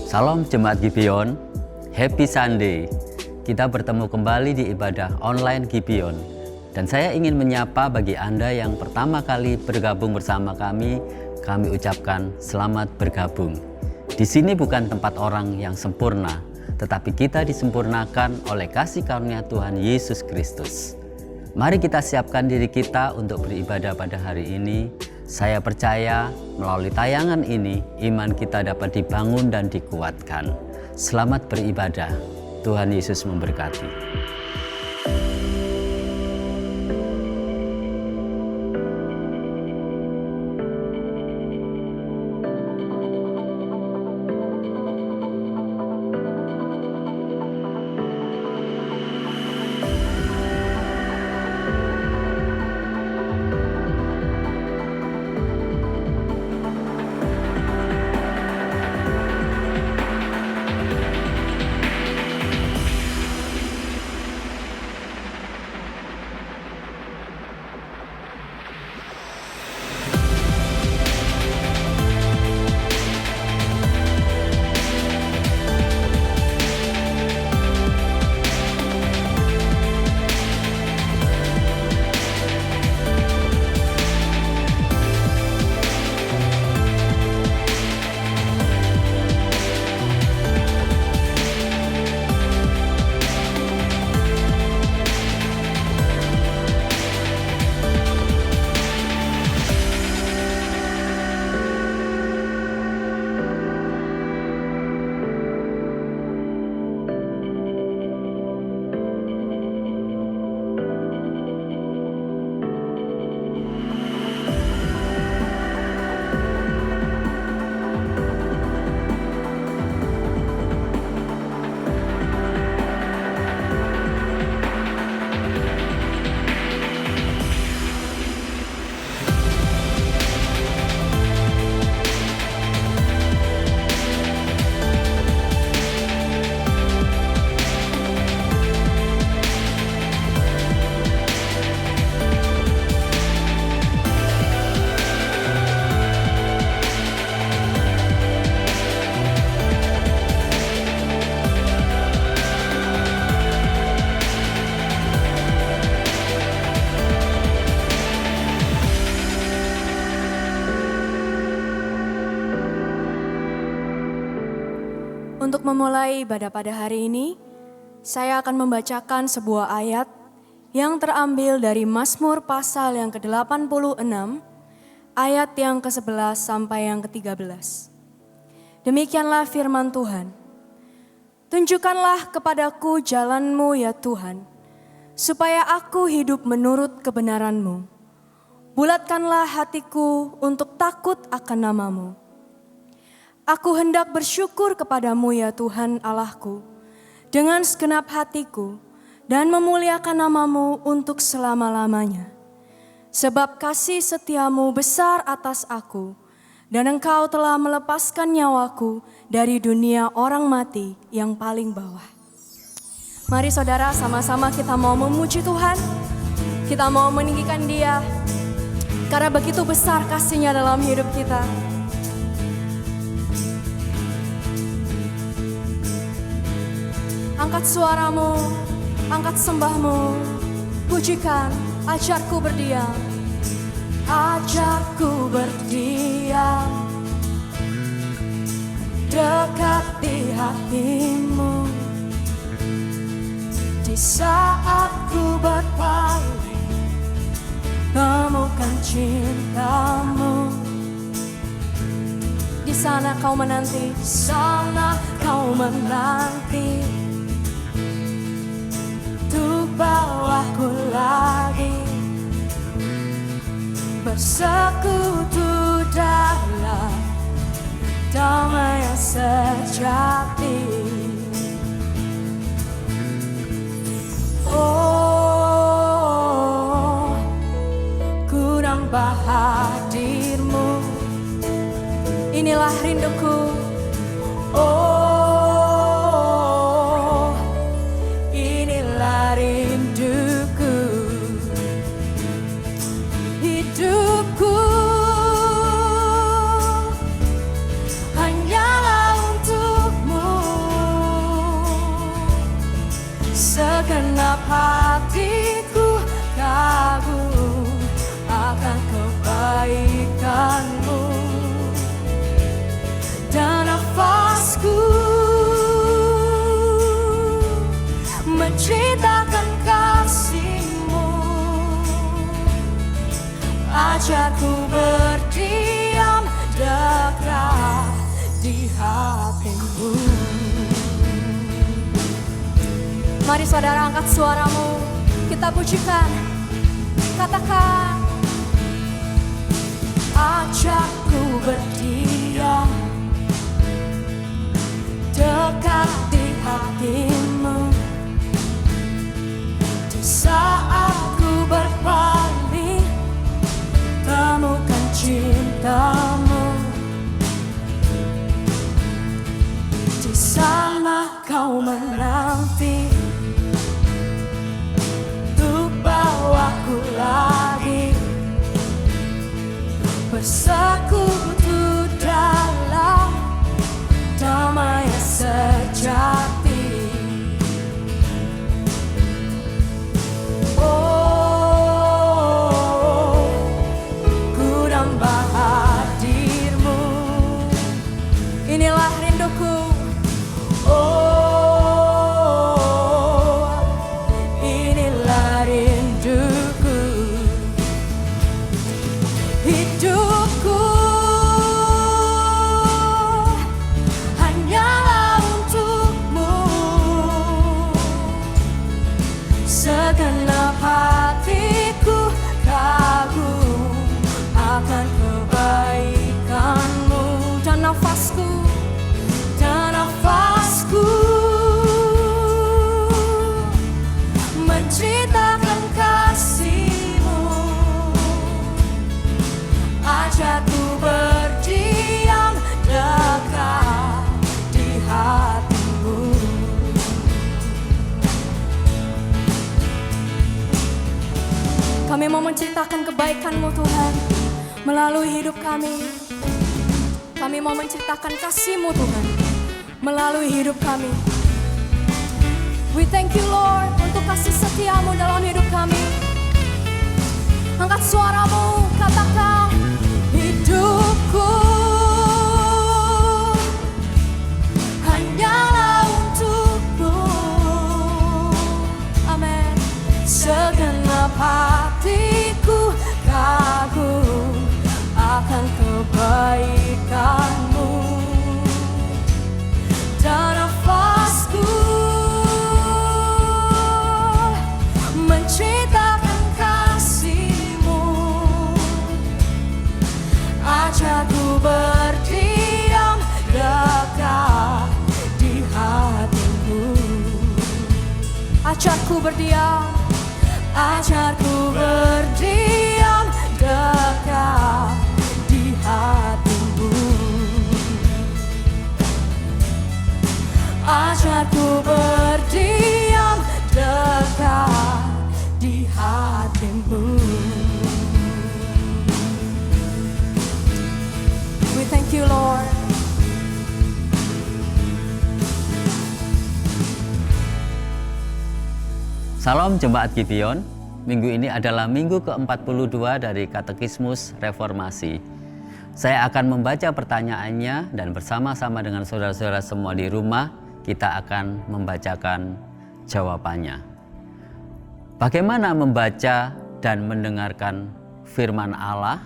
Salam Jemaat Gibeon, Happy Sunday. Kita bertemu kembali di ibadah online Gibeon. Dan saya ingin menyapa bagi Anda yang pertama kali bergabung bersama kami ucapkan selamat bergabung. Di sini bukan tempat orang yang sempurna, tetapi kita disempurnakan oleh kasih karunia Tuhan Yesus Kristus. Mari kita siapkan diri kita untuk beribadah pada hari ini. Saya percaya melalui tayangan ini, iman kita dapat dibangun dan dikuatkan. Selamat beribadah. Tuhan Yesus memberkati. Untuk memulai ibadah pada hari ini, saya akan membacakan sebuah ayat yang terambil dari Mazmur pasal yang ke-86, ayat yang ke-11 sampai yang ke-13. Demikianlah firman Tuhan. Tunjukkanlah kepadaku jalan-Mu ya Tuhan, supaya aku hidup menurut kebenaran-Mu. Bulatkanlah hatiku untuk takut akan nama-Mu. Aku hendak bersyukur kepadamu ya Tuhan Allahku, dengan segenap hatiku dan memuliakan namamu untuk selama-lamanya. Sebab kasih setiamu besar atas aku, dan engkau telah melepaskan nyawaku dari dunia orang mati yang paling bawah. Mari saudara, sama-sama kita mau memuji Tuhan, kita mau meninggikan Dia, karena begitu besar kasih-Nya dalam hidup kita. Angkat suaramu, angkat sembahmu, pujikan, ajarku berdiam. Ajarku berdiam, dekat di hatimu. Di saat ku berpaling, temukan cintamu. Di sana kau menanti, di sana kau menanti. Bawaku lagi bersekutu dalam damai yang sejati. Oh, ku nambah hadir-Mu, inilah rinduku. Oh, hidupku hanyalah untuk ajarku berdiam dekat di hatimu. Mari saudara angkat suaramu, kita pujikan, katakan, ajarku berdiam dekat di hatimu. Di saat ku berpaling, temukan cintamu. Di sana kau menanti untuk bawaku lagi bersekutu dalam damai sejati. Oh, ku nambah hadirmu. Inilah rinduku. Oh, inilah rinduku. Hidupku hanyalah untukmu. Segenap hatiku kagum akan kebaikanmu. Dan nafasku menceritakan kasihmu. Ajarku berdiam dekat di hatimu. Kami mau menceritakan kebaikan-Mu Tuhan melalui hidup kami. Kami mau menceritakan kasih-Mu Tuhan melalui hidup kami. We thank you Lord untuk kasih setia-Mu dalam hidup kami. Angkat suaramu, katakan, hidupku hanyalah untukmu. Amin. Segenap hatiku kagum akan kebaikanmu. Dan nafasku menceritakan kasih-Mu. Ajarku berdiam dekat di hatimu. Ajarku berdiam, ajarku berdiam dekat di hatimu. Ajarku berdiam dekat di hatimu. We thank you Lord. Salam Jemaat Gibeon. Minggu ini adalah minggu ke-42 dari Katekismus Reformasi. Saya akan membaca pertanyaannya dan bersama-sama dengan saudara-saudara semua di rumah kita akan membacakan jawabannya. Bagaimana membaca dan mendengarkan firman Allah?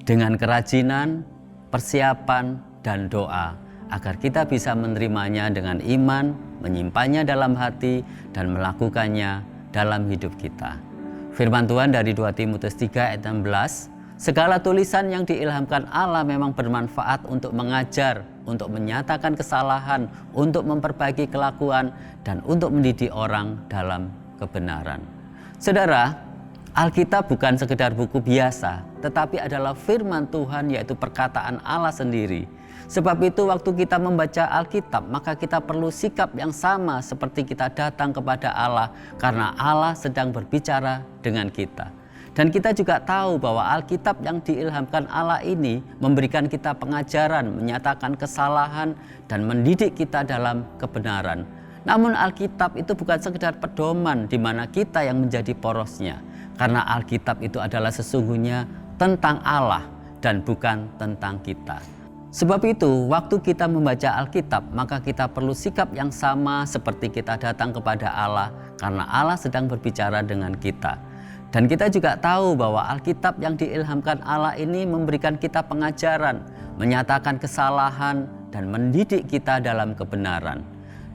Dengan kerajinan, persiapan, dan doa agar kita bisa menerimanya dengan iman, menyimpannya dalam hati, dan melakukannya dalam hidup kita. Firman Tuhan dari 2 Timotius 3 ayat 16, segala tulisan yang diilhamkan Allah memang bermanfaat untuk mengajar, untuk menyatakan kesalahan, untuk memperbaiki kelakuan, dan untuk mendidik orang dalam kebenaran. Saudara, Alkitab bukan sekedar buku biasa, tetapi adalah firman Tuhan, yaitu perkataan Allah sendiri. Sebab itu waktu kita membaca Alkitab, maka kita perlu sikap yang sama seperti kita datang kepada Allah, karena Allah sedang berbicara dengan kita. Dan kita juga tahu bahwa Alkitab yang diilhamkan Allah ini memberikan kita pengajaran, menyatakan kesalahan, dan mendidik kita dalam kebenaran. Namun Alkitab itu bukan sekedar pedoman di mana kita yang menjadi porosnya. Karena Alkitab itu adalah sesungguhnya tentang Allah dan bukan tentang kita. Sebab itu, waktu kita membaca Alkitab, maka kita perlu sikap yang sama seperti kita datang kepada Allah, karena Allah sedang berbicara dengan kita. Dan kita juga tahu bahwa Alkitab yang diilhamkan Allah ini memberikan kita pengajaran, menyatakan kesalahan, dan mendidik kita dalam kebenaran.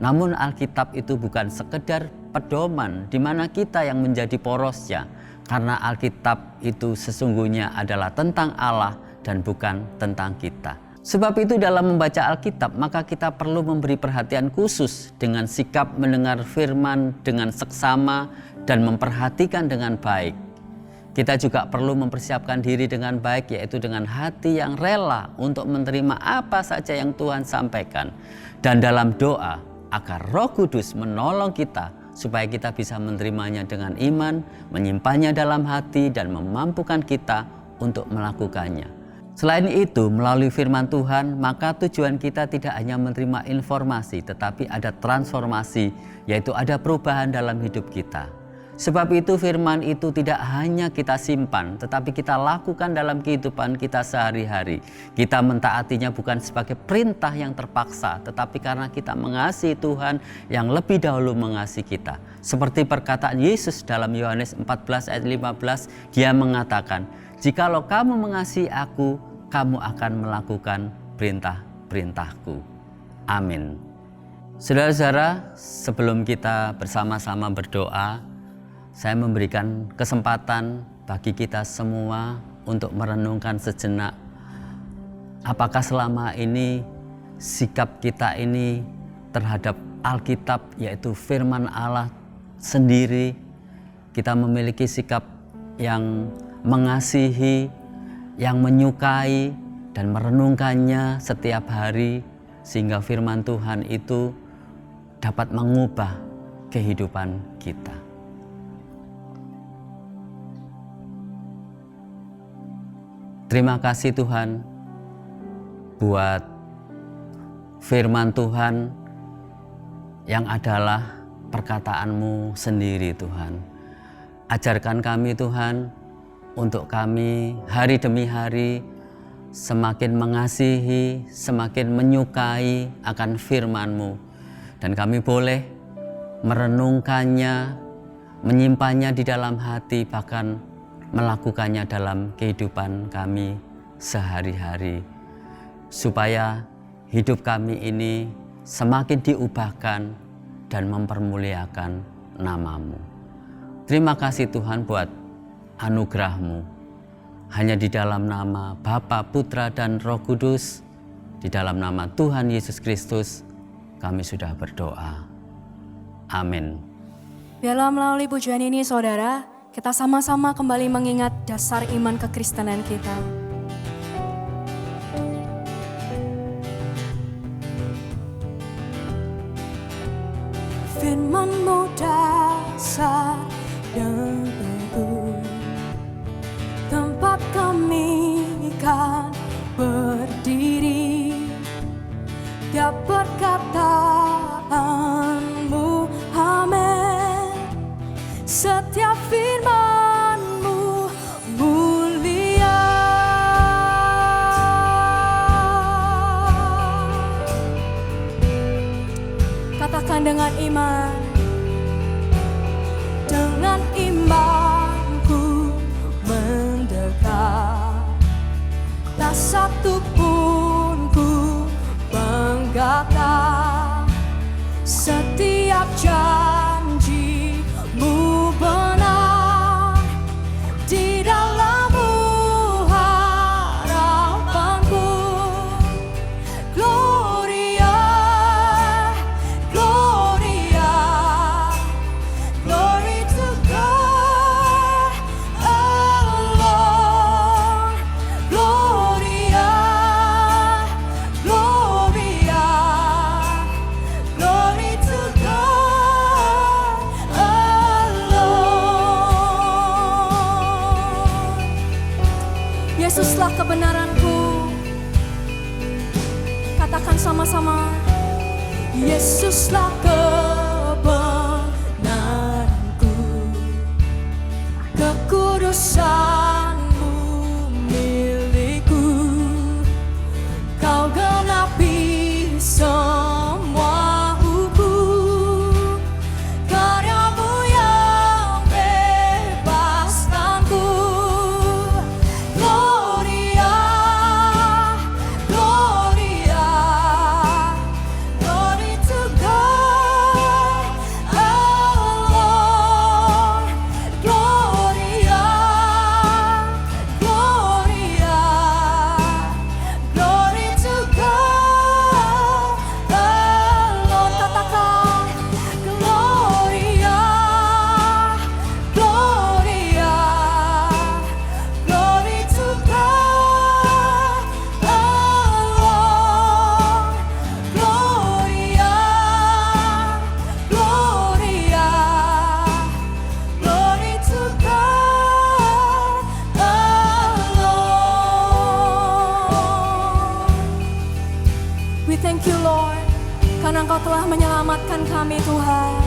Namun Alkitab itu bukan sekedar pedoman di mana kita yang menjadi porosnya, karena Alkitab itu sesungguhnya adalah tentang Allah dan bukan tentang kita. Sebab itu dalam membaca Alkitab maka kita perlu memberi perhatian khusus dengan sikap mendengar firman dengan seksama dan memperhatikan dengan baik. Kita juga perlu mempersiapkan diri dengan baik, yaitu dengan hati yang rela untuk menerima apa saja yang Tuhan sampaikan. Dan dalam doa agar Roh Kudus menolong kita supaya kita bisa menerimanya dengan iman, menyimpannya dalam hati dan memampukan kita untuk melakukannya. Selain itu, melalui firman Tuhan, maka tujuan kita tidak hanya menerima informasi, tetapi ada transformasi, yaitu ada perubahan dalam hidup kita. Sebab itu firman itu tidak hanya kita simpan, tetapi kita lakukan dalam kehidupan kita sehari-hari. Kita mentaatinya bukan sebagai perintah yang terpaksa, tetapi karena kita mengasihi Tuhan yang lebih dahulu mengasihi kita. Seperti perkataan Yesus dalam Yohanes 14 ayat 15, dia mengatakan, "Jikalau kamu mengasihi aku, kamu akan melakukan perintah-perintahku." Amin. Saudara-saudara, sebelum kita bersama-sama berdoa, saya memberikan kesempatan bagi kita semua untuk merenungkan sejenak. Apakah selama ini sikap kita ini terhadap Alkitab, yaitu firman Allah sendiri, kita memiliki sikap yang mengasihi, yang menyukai dan merenungkannya setiap hari, sehingga firman Tuhan itu dapat mengubah kehidupan kita. Terima kasih Tuhan buat firman Tuhan yang adalah perkataan-Mu sendiri Tuhan. Ajarkan kami Tuhan untuk kami hari demi hari semakin mengasihi, semakin menyukai akan firman-Mu. Dan kami boleh merenungkannya, menyimpannya di dalam hati, bahkan melakukannya dalam kehidupan kami sehari-hari. Supaya hidup kami ini semakin diubahkan dan mempermuliakan nama-Mu. Terima kasih Tuhan buat anugerah-Mu. Hanya di dalam nama Bapa, Putra, dan Roh Kudus, di dalam nama Tuhan Yesus Kristus, kami sudah berdoa. Amin. Biarlah melalui pujian ini saudara, kita sama-sama kembali mengingat dasar iman kekristenan kita. Firman-Mu dasar dan teguh, tempat kami kan berdiri. Tiap perkataan-Mu, amin. Setiap firman-Mu mulia. Katakan dengan iman. Dengan imanku mendekat, tak satu pun ku banggakan. Setiap janji-Mu benar, di dalam-Mu harapanku. Gloria, Gloria, glory to God alone. Gloria, Gloria, glory to God alone. Yesuslah kebenaranku. Katakan sama-sama. Yesuslah kebenaranku. Kekudusan-Mu milikku. Kau genapi semua hukum. Karya-Mu yang bebas selamatkan kami Tuhan.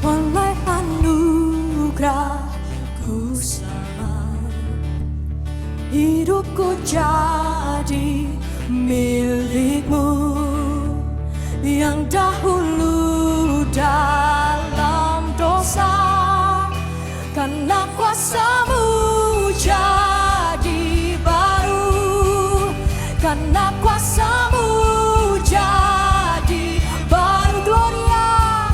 Oleh anugerah-Ku selamat, hidupku jadi milik-Mu, yang dahulu dalam dosa, karena kuasa-Mu jadi baru, karena kuasa-Mu jadi baru. Gloria,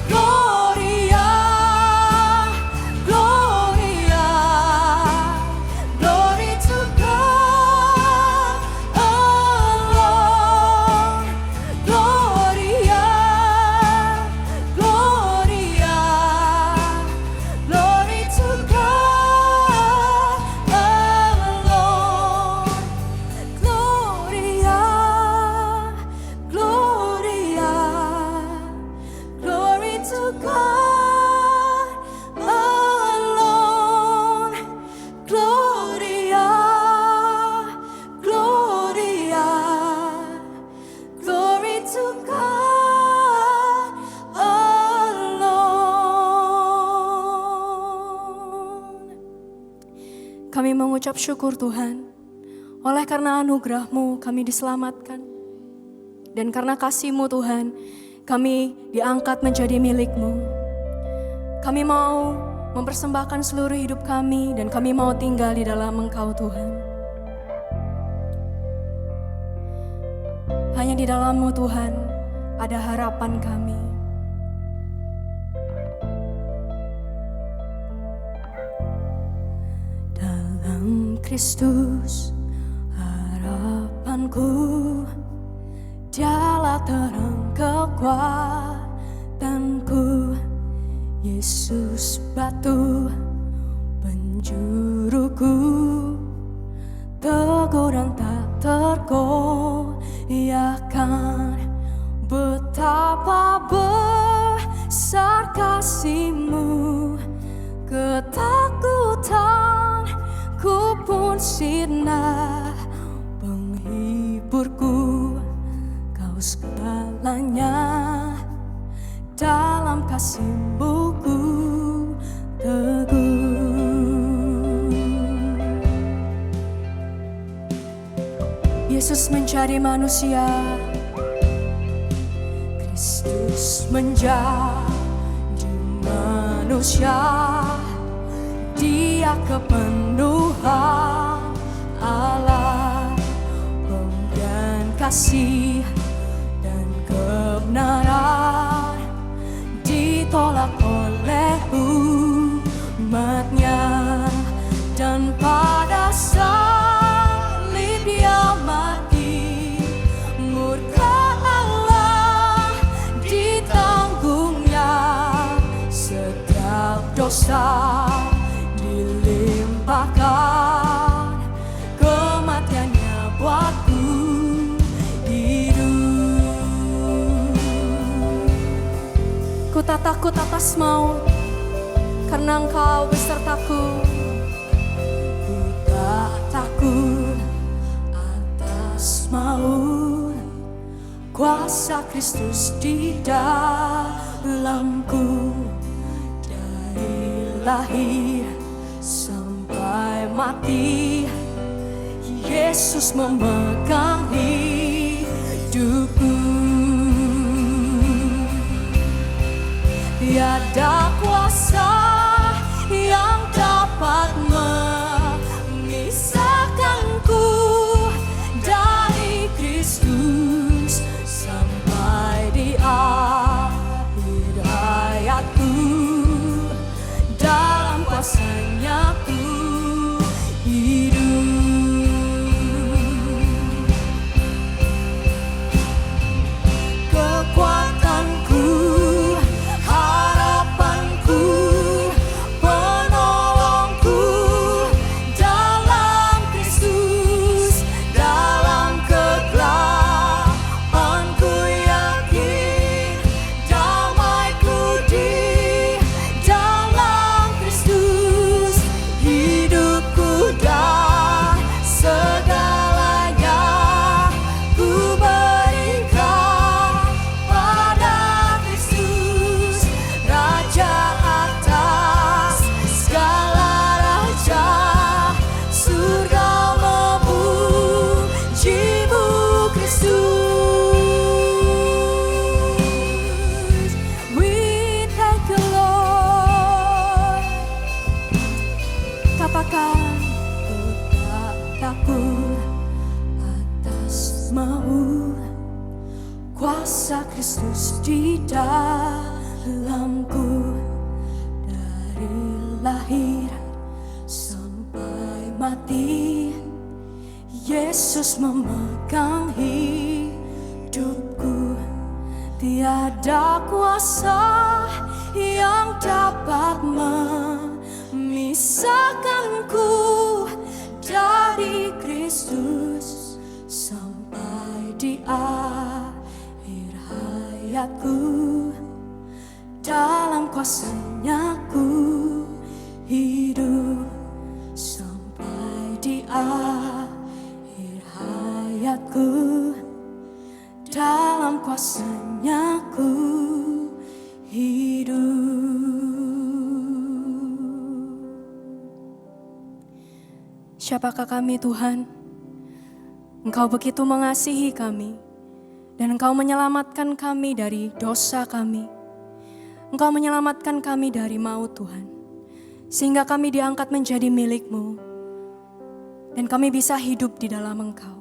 Gloria, Gloria, glory to God alone. Gloria, Gloria, glory to God alone. Gloria, Gloria, glory to God alone. Gloria, Gloria, glory to God alone. Kami mengucap syukur Tuhan, oleh karena anugerah-Mu kami diselamatkan. Dan karena kasih-Mu Tuhan, kami diangkat menjadi milik-Mu. Kami mau mempersembahkan seluruh hidup kami, dan kami mau tinggal di dalam Engkau Tuhan. Hanya di dalam-Mu Tuhan ada harapan kami. Dalam Kristus harapanku, Dialah terang kekuatanku, Yesus batu penjuruku, teguh dan tak tergoyahkan. Betapa besar kasih-Mu, ketakutanku pun sirna. Penghiburku, Kau segalanya, dalam kasih-Mu ku teguh. Yesus menjadi manusia, Kristus menjadi manusia. Dia kepenuhan Allah, pemberian kasih dan kebenaran, ditolak oleh umat-Nya, dan pada salib Dia mati. Murka Allah ditanggung-Nya, setiap dosa dilimpahkan. Kematian-Nya buatku hidup. Ku tak takut atas maut, karena Engkau besertaku. Ku tak takut atas maut, kuasa Kristus di dalamku. Dari lahir sampai mati, Yesus memegang hidupku. Tiada kuasa yang dapat memisahkanku dari Kristus, sampai di akhir hayatku. Dalam kuasa-Nya ku hidup. Kekuatanku, harapanku, penolongku, dalam Kristus. Dalam kegelapanku yakin, damaiku di dalam Kristus. dalamku dari lahir sampai mati. Yesus memegang hidupku, tiada kuasa yang dapat memisahkanku dari Kristus sampai di akhir hayatku. Dalam kuasa-Nya ku hidup sampai di akhir hayatku. Dalam kuasa-Nya ku hidup. Siapakah kami, Tuhan? Engkau begitu mengasihi kami, dan Engkau menyelamatkan kami dari dosa kami. Engkau menyelamatkan kami dari maut, Tuhan, sehingga kami diangkat menjadi milik-Mu, dan kami bisa hidup di dalam Engkau.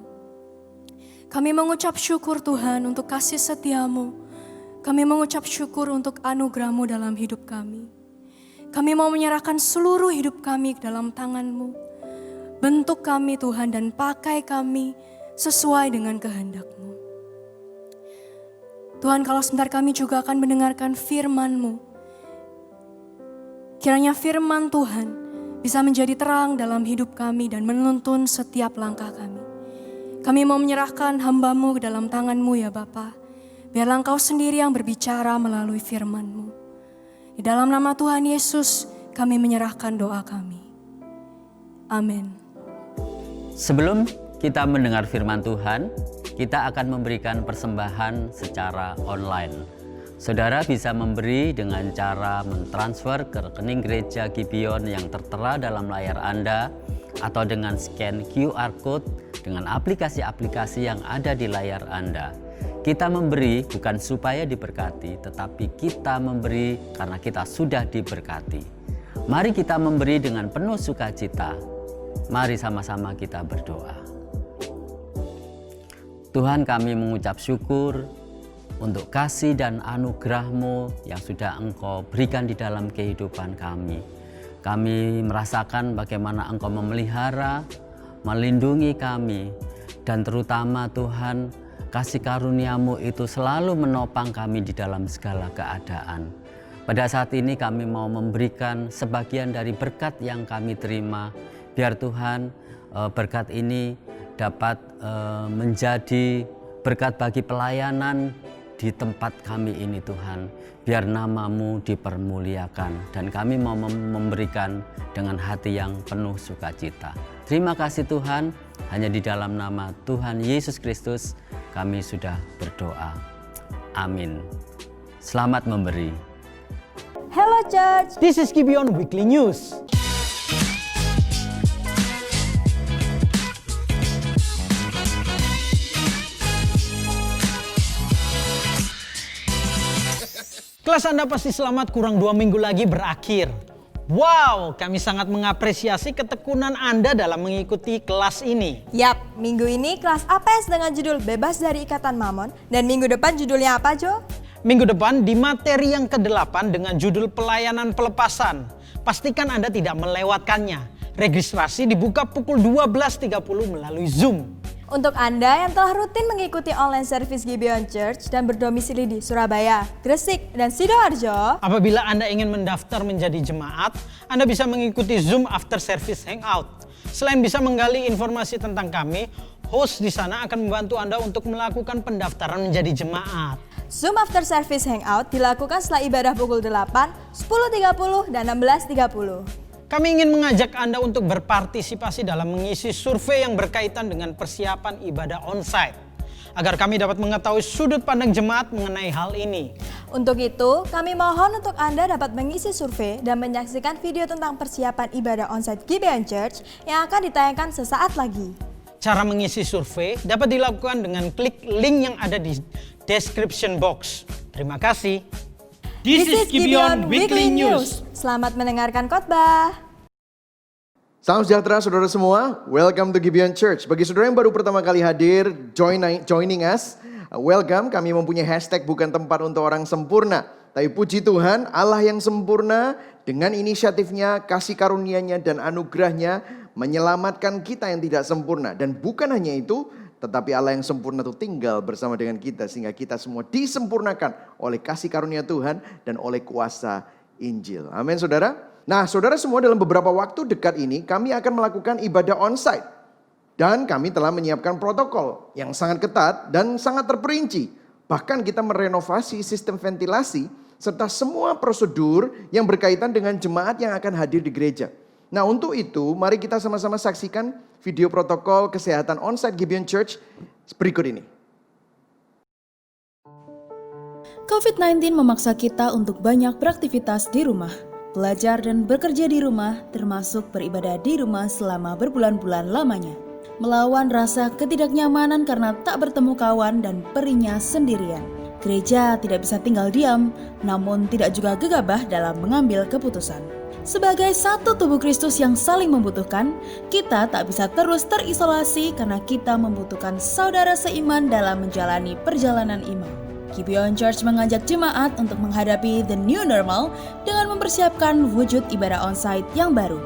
Kami mengucap syukur, Tuhan, untuk kasih setia-Mu. Kami mengucap syukur untuk anugerah-Mu dalam hidup kami. Kami mau menyerahkan seluruh hidup kami ke dalam tangan-Mu. Bentuk kami, Tuhan, dan pakai kami sesuai dengan kehendak-Mu. Tuhan, kalau sebentar kami juga akan mendengarkan firman-Mu. Kiranya firman Tuhan bisa menjadi terang dalam hidup kami dan menuntun setiap langkah kami. Kami mau menyerahkan hamba-Mu ke dalam tangan-Mu, ya Bapa. Biarlah Engkau sendiri yang berbicara melalui firman-Mu. Di dalam nama Tuhan Yesus, kami menyerahkan doa kami. Amin. Sebelum kita mendengar firman Tuhan, kita akan memberikan persembahan secara online. Saudara bisa memberi dengan cara mentransfer ke rekening gereja Gibeon yang tertera dalam layar Anda, atau dengan scan QR Code dengan aplikasi-aplikasi yang ada di layar Anda. Kita memberi bukan supaya diberkati, tetapi kita memberi karena kita sudah diberkati. Mari kita memberi dengan penuh sukacita. Mari sama-sama kita berdoa. Tuhan, kami mengucap syukur untuk kasih dan anugerah-Mu yang sudah Engkau berikan di dalam kehidupan kami. Kami merasakan bagaimana Engkau memelihara, melindungi kami, dan terutama Tuhan, kasih karunia-Mu itu selalu menopang kami di dalam segala keadaan. Pada saat ini kami mau memberikan sebagian dari berkat yang kami terima. Biar Tuhan, berkat ini dapat menjadi berkat bagi pelayanan di tempat kami ini, Tuhan. Biar nama-Mu dipermuliakan dan kami mau memberikan dengan hati yang penuh sukacita. Terima kasih Tuhan, hanya di dalam nama Tuhan Yesus Kristus kami sudah berdoa. Amin. Selamat memberi. Hello Church, This is Gibeon Weekly News. Kelas Anda pasti selamat, kurang 2 minggu lagi berakhir. Wow, kami sangat mengapresiasi ketekunan Anda dalam mengikuti kelas ini. Yap, minggu ini kelas APS dengan judul Bebas dari Ikatan Mamon. Dan minggu depan judulnya apa, Jo? Minggu depan di materi yang ke-8 dengan judul Pelayanan Pelepasan. Pastikan Anda tidak melewatkannya. Registrasi dibuka pukul 12.30 melalui Zoom. Untuk Anda yang telah rutin mengikuti online service Gibeon Church dan berdomisili di Surabaya, Gresik, dan Sidoarjo, Apabila Anda ingin mendaftar menjadi jemaat, Anda bisa mengikuti Zoom After Service Hangout. Selain bisa menggali informasi tentang kami, host di sana akan membantu Anda untuk melakukan pendaftaran menjadi jemaat. Zoom After Service Hangout dilakukan setelah ibadah pukul 8, 10.30, dan 16.30. Kami ingin mengajak Anda untuk berpartisipasi dalam mengisi survei yang berkaitan dengan persiapan ibadah onsite, agar kami dapat mengetahui sudut pandang jemaat mengenai hal ini. Untuk itu, kami mohon untuk Anda dapat mengisi survei dan menyaksikan video tentang persiapan ibadah onsite Gibeon Church yang akan ditayangkan sesaat lagi. Cara mengisi survei dapat dilakukan dengan klik link yang ada di description box. Terima kasih. This is Gibeon Weekly News. Selamat mendengarkan khotbah. Salam sejahtera saudara semua, welcome to Gibeon Church. Bagi saudara yang baru pertama kali hadir, joining us, welcome. Kami mempunyai hashtag bukan tempat untuk orang sempurna. Tapi puji Tuhan, Allah yang sempurna dengan inisiatifnya, kasih karunia-Nya dan anugerah-Nya menyelamatkan kita yang tidak sempurna. Dan bukan hanya itu, tetapi Allah yang sempurna itu tinggal bersama dengan kita sehingga kita semua disempurnakan oleh kasih karunia Tuhan dan oleh kuasa Injil. Amin saudara. Nah saudara semua, dalam beberapa waktu dekat ini kami akan melakukan ibadah onsite. Dan kami telah menyiapkan protokol yang sangat ketat dan sangat terperinci. Bahkan kita merenovasi sistem ventilasi serta semua prosedur yang berkaitan dengan jemaat yang akan hadir di gereja. Nah untuk itu mari kita sama-sama saksikan video protokol kesehatan onsite Gibeon Church berikut ini. COVID-19 memaksa kita untuk banyak beraktivitas di rumah. Belajar dan bekerja di rumah, termasuk beribadah di rumah selama berbulan-bulan lamanya. Melawan rasa ketidaknyamanan karena tak bertemu kawan dan perihnya sendirian. Gereja tidak bisa tinggal diam, namun tidak juga gegabah dalam mengambil keputusan. Sebagai satu tubuh Kristus yang saling membutuhkan, kita tak bisa terus terisolasi karena kita membutuhkan saudara seiman dalam menjalani perjalanan iman. Gibeon Church mengajak jemaat untuk menghadapi the new normal dengan mempersiapkan wujud ibadah onsite yang baru.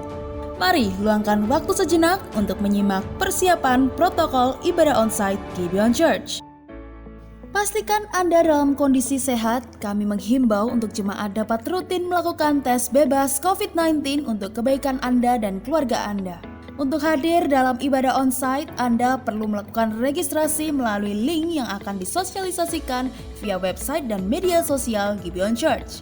Mari luangkan waktu sejenak untuk menyimak persiapan protokol ibadah onsite Gibeon Church. Pastikan Anda dalam kondisi sehat. Kami menghimbau untuk jemaat dapat rutin melakukan tes bebas COVID-19 untuk kebaikan Anda dan keluarga Anda. Untuk hadir dalam ibadah onsite, Anda perlu melakukan registrasi melalui link yang akan disosialisasikan via website dan media sosial Gibeon Church.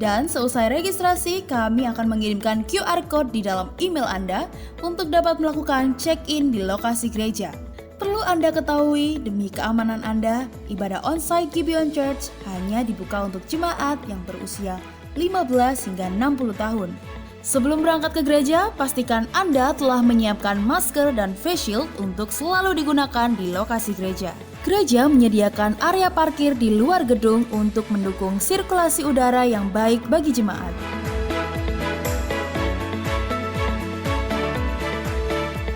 Dan seusai registrasi, kami akan mengirimkan QR Code di dalam email Anda untuk dapat melakukan check-in di lokasi gereja. Perlu Anda ketahui, demi keamanan Anda, ibadah onsite Gibeon Church hanya dibuka untuk jemaat yang berusia 15 hingga 60 tahun. Sebelum berangkat ke gereja, pastikan Anda telah menyiapkan masker dan face shield untuk selalu digunakan di lokasi gereja. Gereja menyediakan area parkir di luar gedung untuk mendukung sirkulasi udara yang baik bagi jemaat.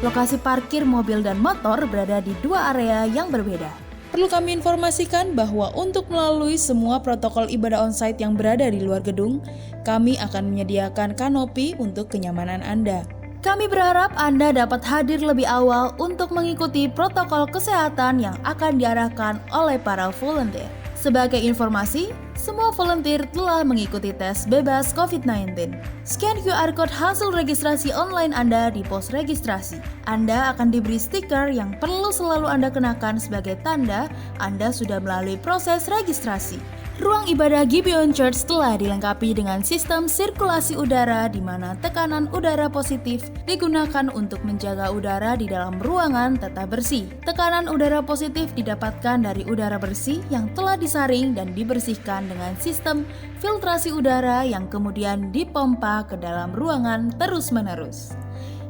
Lokasi parkir mobil dan motor berada di dua area yang berbeda. Perlu kami informasikan bahwa untuk melalui semua protokol ibadah onsite yang berada di luar gedung, kami akan menyediakan kanopi untuk kenyamanan Anda. Kami berharap Anda dapat hadir lebih awal untuk mengikuti protokol kesehatan yang akan diarahkan oleh para volunteer. Sebagai informasi, semua volunteer telah mengikuti tes bebas COVID-19. Scan QR Code hasil registrasi online Anda di pos registrasi. Anda akan diberi stiker yang perlu selalu Anda kenakan sebagai tanda Anda sudah melalui proses registrasi. Ruang ibadah Gibeon Church telah dilengkapi dengan sistem sirkulasi udara di mana tekanan udara positif digunakan untuk menjaga udara di dalam ruangan tetap bersih. Tekanan udara positif didapatkan dari udara bersih yang telah disaring dan dibersihkan dengan sistem filtrasi udara yang kemudian dipompa ke dalam ruangan terus-menerus.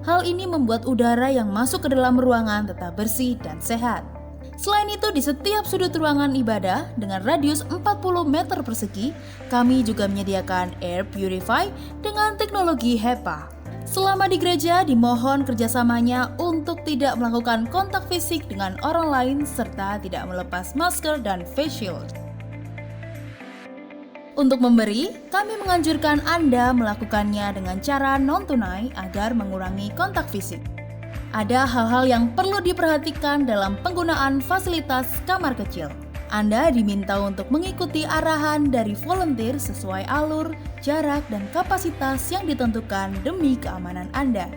Hal ini membuat udara yang masuk ke dalam ruangan tetap bersih dan sehat. Selain itu, di setiap sudut ruangan ibadah dengan radius 40 meter persegi, kami juga menyediakan air purify dengan teknologi HEPA. Selama di gereja, dimohon kerjasamanya untuk tidak melakukan kontak fisik dengan orang lain serta tidak melepas masker dan face shield. Untuk memberi, kami menganjurkan Anda melakukannya dengan cara non-tunai agar mengurangi kontak fisik. Ada hal-hal yang perlu diperhatikan dalam penggunaan fasilitas kamar kecil. Anda diminta untuk mengikuti arahan dari volunteer sesuai alur, jarak, dan kapasitas yang ditentukan demi keamanan Anda.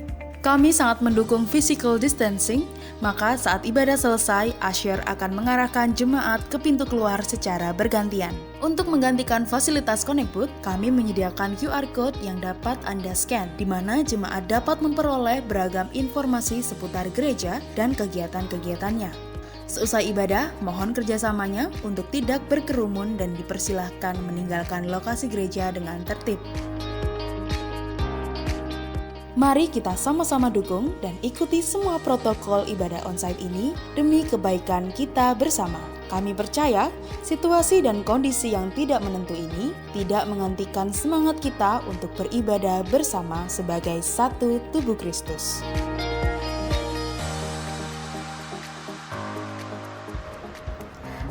Kami sangat mendukung physical distancing, maka saat ibadah selesai, usher akan mengarahkan jemaat ke pintu keluar secara bergantian. Untuk menggantikan fasilitas Connect Booth, kami menyediakan QR Code yang dapat Anda scan, di mana jemaat dapat memperoleh beragam informasi seputar gereja dan kegiatan-kegiatannya. Seusai ibadah, mohon kerjasamanya untuk tidak berkerumun dan dipersilahkan meninggalkan lokasi gereja dengan tertib. Mari kita sama-sama dukung dan ikuti semua protokol ibadah onsite ini demi kebaikan kita bersama. Kami percaya situasi dan kondisi yang tidak menentu ini tidak menghentikan semangat kita untuk beribadah bersama sebagai satu tubuh Kristus.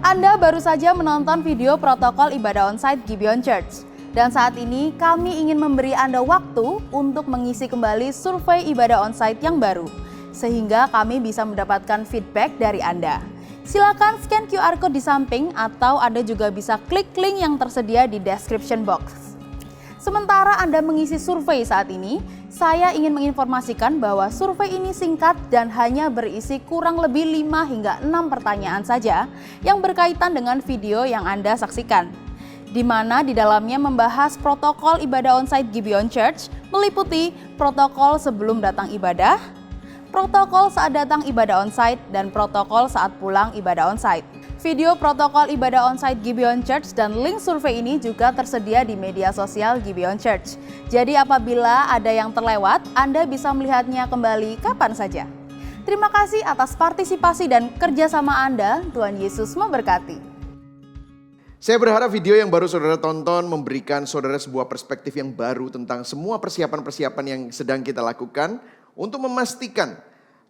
Anda baru saja menonton video protokol ibadah onsite Gibeon Church. Dan saat ini kami ingin memberi Anda waktu untuk mengisi kembali survei ibadah onsite yang baru, sehingga kami bisa mendapatkan feedback dari Anda. Silakan scan QR Code di samping atau Anda juga bisa klik link yang tersedia di description box. Sementara Anda mengisi survei saat ini, saya ingin menginformasikan bahwa survei ini singkat dan hanya berisi kurang lebih 5 hingga 6 pertanyaan saja yang berkaitan dengan video yang Anda saksikan, di mana di dalamnya membahas protokol ibadah onsite Gibeon Church meliputi protokol sebelum datang ibadah, protokol saat datang ibadah onsite, dan protokol saat pulang ibadah onsite. Video protokol ibadah onsite Gibeon Church dan link survei ini juga tersedia di media sosial Gibeon Church. Jadi apabila ada yang terlewat, Anda bisa melihatnya kembali kapan saja. Terima kasih atas partisipasi dan kerjasama Anda. Tuhan Yesus memberkati. Saya berharap video yang baru saudara tonton memberikan saudara sebuah perspektif yang baru tentang semua persiapan-persiapan yang sedang kita lakukan untuk memastikan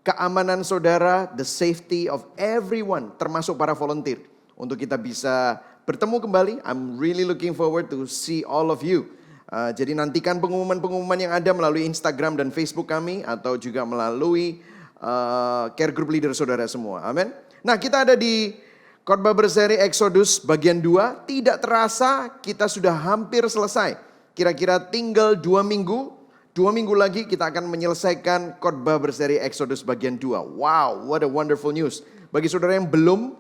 keamanan saudara, the safety of everyone, termasuk para volunteer. Untuk kita bisa bertemu kembali, I'm really looking forward to see all of you. Jadi nantikan pengumuman-pengumuman yang ada melalui Instagram dan Facebook kami, atau juga melalui care group leader saudara semua. Amin. Nah, kita ada di khotbah berseri Exodus bagian 2. Tidak terasa kita sudah hampir selesai. Kira-kira tinggal 2 minggu. 2 minggu lagi kita akan menyelesaikan khotbah berseri Exodus bagian 2. Wow, what a wonderful news. Bagi saudara yang belum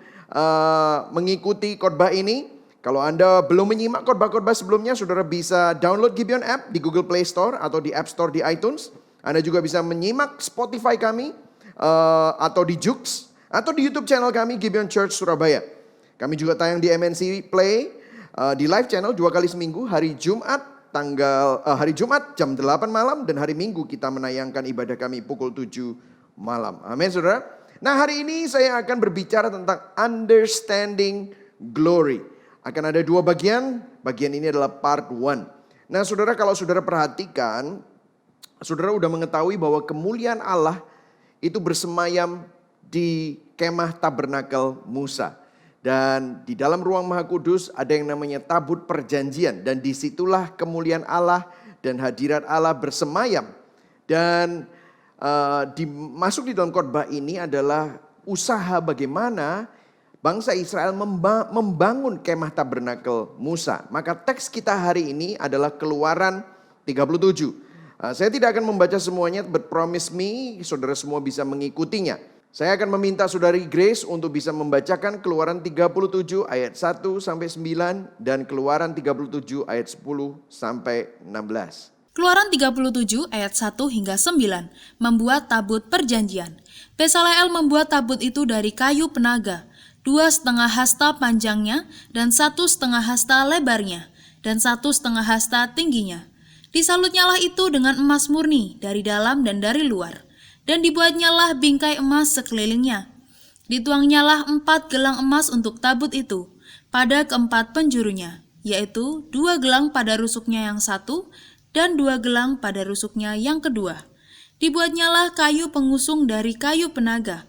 mengikuti khotbah ini, kalau Anda belum menyimak khotbah-khotbah sebelumnya, saudara bisa download Gibeon app di Google Play Store atau di App Store di iTunes. Anda juga bisa menyimak Spotify kami atau di Joox atau di YouTube channel kami Gibeon Church Surabaya. Kami juga tayang di MNC Play di live channel 2 kali seminggu, hari Jumat jam 8 malam, dan hari Minggu kita menayangkan ibadah kami pukul 7 malam. Amin, saudara. Nah, hari ini saya akan berbicara tentang understanding glory. Akan ada 2 bagian. Bagian ini adalah part 1. Nah, saudara, kalau saudara perhatikan, saudara udah mengetahui bahwa kemuliaan Allah itu bersemayam di kemah tabernakel Musa. Dan di dalam ruang Maha Kudus ada yang namanya tabut perjanjian. Dan disitulah kemuliaan Allah dan hadirat Allah bersemayam. Dan masuk di dalam khotbah ini adalah usaha bagaimana bangsa Israel membangun kemah tabernakel Musa. Maka teks kita hari ini adalah Keluaran 37. Saya tidak akan membaca semuanya, but promise me saudara semua bisa mengikutinya. Saya akan meminta saudari Grace untuk bisa membacakan Keluaran 37 ayat 1 sampai 9 dan Keluaran 37 ayat 10 sampai 16. Keluaran 37 ayat 1 hingga 9, membuat tabut perjanjian. Besaleel membuat tabut itu dari kayu penaga, 2,5 hasta panjangnya dan 1,5 hasta lebarnya, dan 1,5 hasta tingginya. Disalutnyalah itu dengan emas murni dari dalam dan dari luar. Dan dibuatnyalah bingkai emas sekelilingnya. Dituangnyalah 4 gelang emas untuk tabut itu, pada keempat penjurunya, yaitu 2 gelang pada rusuknya yang satu, dan 2 gelang pada rusuknya yang kedua. Dibuatnyalah kayu pengusung dari kayu penaga,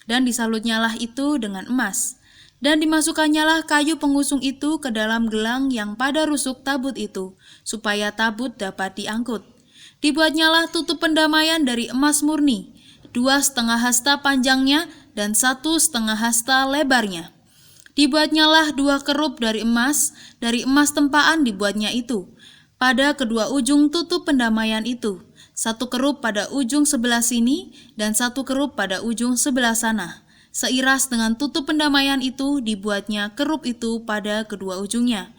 dan disalutnyalah itu dengan emas. Dan dimasukannyalah kayu pengusung itu ke dalam gelang yang pada rusuk tabut itu, supaya tabut dapat diangkut. Dibuatnyalah tutup pendamaian dari emas murni, 2,5 hasta panjangnya dan 1,5 hasta lebarnya. Dibuatnyalah 2 kerup dari emas tempaan dibuatnya itu. Pada kedua ujung tutup pendamaian itu, 1 kerup pada ujung sebelah sini dan 1 kerup pada ujung sebelah sana. Seiras dengan tutup pendamaian itu dibuatnya kerup itu pada kedua ujungnya.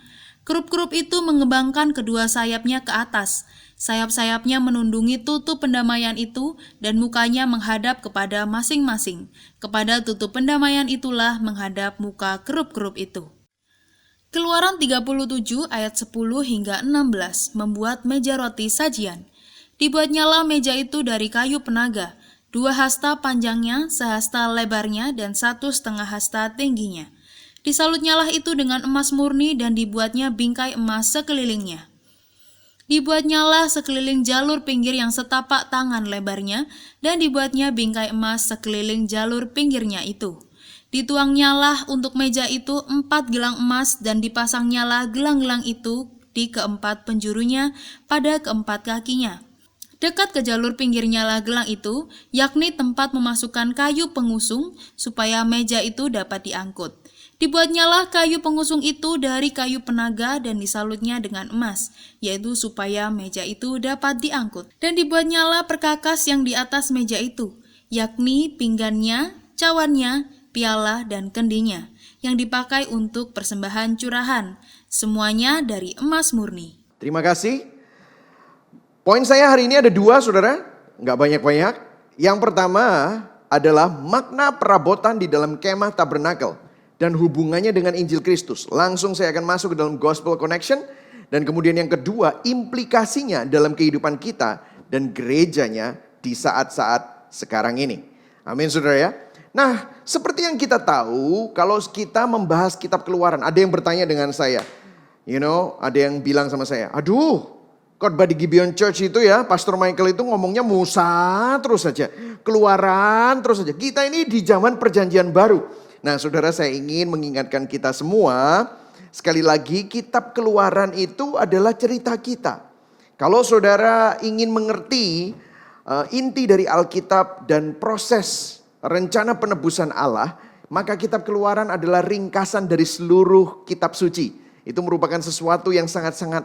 Kerup-kerup itu mengembangkan kedua sayapnya ke atas. Sayap-sayapnya menundungi tutup pendamaian itu dan mukanya menghadap kepada masing-masing. Kepada tutup pendamaian itulah menghadap muka kerup-kerup itu. Keluaran 37 ayat 10 hingga 16 membuat meja roti sajian. Dibuatnyalah meja itu dari kayu penaga, 2 hasta panjangnya, sehasta lebarnya, dan 1,5 hasta tingginya. Disalutnyalah itu dengan emas murni dan dibuatnya bingkai emas sekelilingnya. Dibuatnyalah sekeliling jalur pinggir yang setapak tangan lebarnya, dan dibuatnya bingkai emas sekeliling jalur pinggirnya itu. Dituangnyalah untuk meja itu 4 gelang emas, dan dipasangnyalah gelang-gelang itu di keempat penjurunya pada keempat kakinya. Dekat ke jalur pinggirnya lah gelang itu, yakni tempat memasukkan kayu pengusung, supaya meja itu dapat diangkut. Dibuatnyalah kayu pengusung itu dari kayu penaga dan disalutnya dengan emas, yaitu supaya meja itu dapat diangkut. Dan dibuatnyalah perkakas yang di atas meja itu, yakni pinggannya, cawannya, piala, dan kendinya, yang dipakai untuk persembahan curahan, semuanya dari emas murni. Terima kasih. Poin saya hari ini ada 2 saudara, nggak banyak-banyak. Yang pertama adalah makna perabotan di dalam kemah tabernakel dan hubungannya dengan Injil Kristus. Langsung saya akan masuk ke dalam Gospel Connection. Dan kemudian yang kedua, implikasinya dalam kehidupan kita dan gerejanya di saat-saat sekarang ini. Amin saudara ya. Nah, seperti yang kita tahu, kalau kita membahas kitab Keluaran, ada yang bertanya dengan saya. Ada yang bilang sama saya, aduh, khotbah di Gibeon Church itu ya, Pastor Michael itu ngomongnya Musa terus saja, Keluaran terus saja. Kita ini di zaman perjanjian baru. Nah saudara, saya ingin mengingatkan kita semua, sekali lagi kitab Keluaran itu adalah cerita kita. Kalau saudara ingin mengerti inti dari Alkitab dan proses rencana penebusan Allah, maka kitab Keluaran adalah ringkasan dari seluruh kitab suci. Itu merupakan sesuatu yang sangat-sangat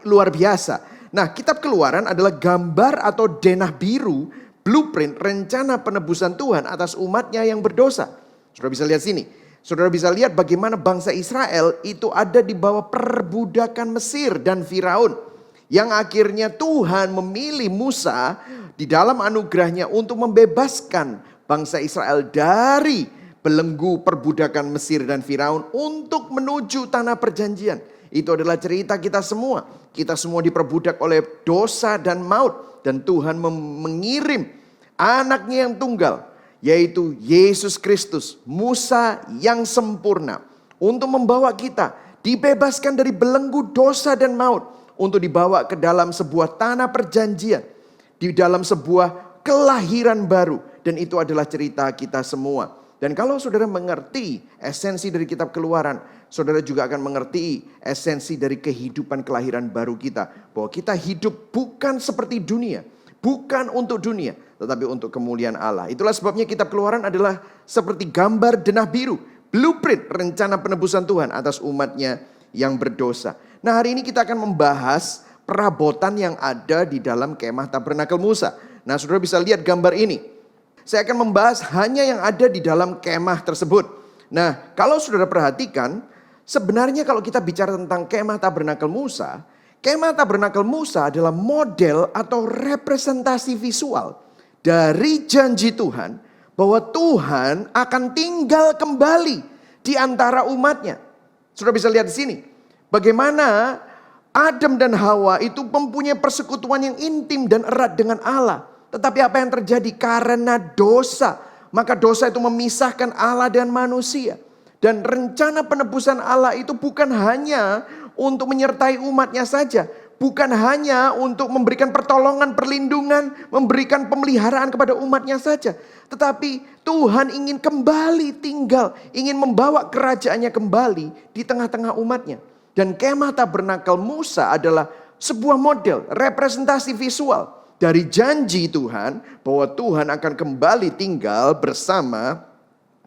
luar biasa. Nah, kitab Keluaran adalah gambar atau denah biru, blueprint rencana penebusan Tuhan atas umatnya yang berdosa. Saudara bisa lihat sini. Saudara bisa lihat bagaimana bangsa Israel itu ada di bawah perbudakan Mesir dan Firaun. Yang akhirnya Tuhan memilih Musa di dalam anugerahnya untuk membebaskan bangsa Israel dari belenggu perbudakan Mesir dan Firaun untuk menuju tanah perjanjian. Itu adalah cerita kita semua. Kita semua diperbudak oleh dosa dan maut. Dan Tuhan mengirim anaknya yang tunggal, yaitu Yesus Kristus, Musa yang sempurna, untuk membawa kita dibebaskan dari belenggu dosa dan maut, untuk dibawa ke dalam sebuah tanah perjanjian, di dalam sebuah kelahiran baru. Dan itu adalah cerita kita semua. Dan kalau saudara mengerti esensi dari kitab Keluaran, saudara juga akan mengerti esensi dari kehidupan kelahiran baru kita. Bahwa kita hidup bukan seperti dunia, bukan untuk dunia, tetapi untuk kemuliaan Allah. Itulah sebabnya kitab Keluaran adalah seperti gambar denah biru, blueprint rencana penebusan Tuhan atas umatnya yang berdosa. Nah, hari ini kita akan membahas perabotan yang ada di dalam kemah tabernakel Musa. Nah, saudara bisa lihat gambar ini. Saya akan membahas hanya yang ada di dalam kemah tersebut. Nah, kalau saudara perhatikan, sebenarnya kalau kita bicara tentang kemah tabernakel Musa adalah model atau representasi visual dari janji Tuhan bahwa Tuhan akan tinggal kembali di antara umatnya. Saudara bisa lihat di sini, bagaimana Adam dan Hawa itu mempunyai persekutuan yang intim dan erat dengan Allah. Tetapi apa yang terjadi? Karena dosa, maka dosa itu memisahkan Allah dan manusia. Dan rencana penebusan Allah itu bukan hanya untuk menyertai umatnya saja. Bukan hanya untuk memberikan pertolongan, perlindungan, memberikan pemeliharaan kepada umatnya saja. Tetapi Tuhan ingin kembali tinggal, ingin membawa kerajaannya kembali di tengah-tengah umatnya. Dan kemah tabernakel Musa adalah sebuah model, representasi visual dari janji Tuhan bahwa Tuhan akan kembali tinggal bersama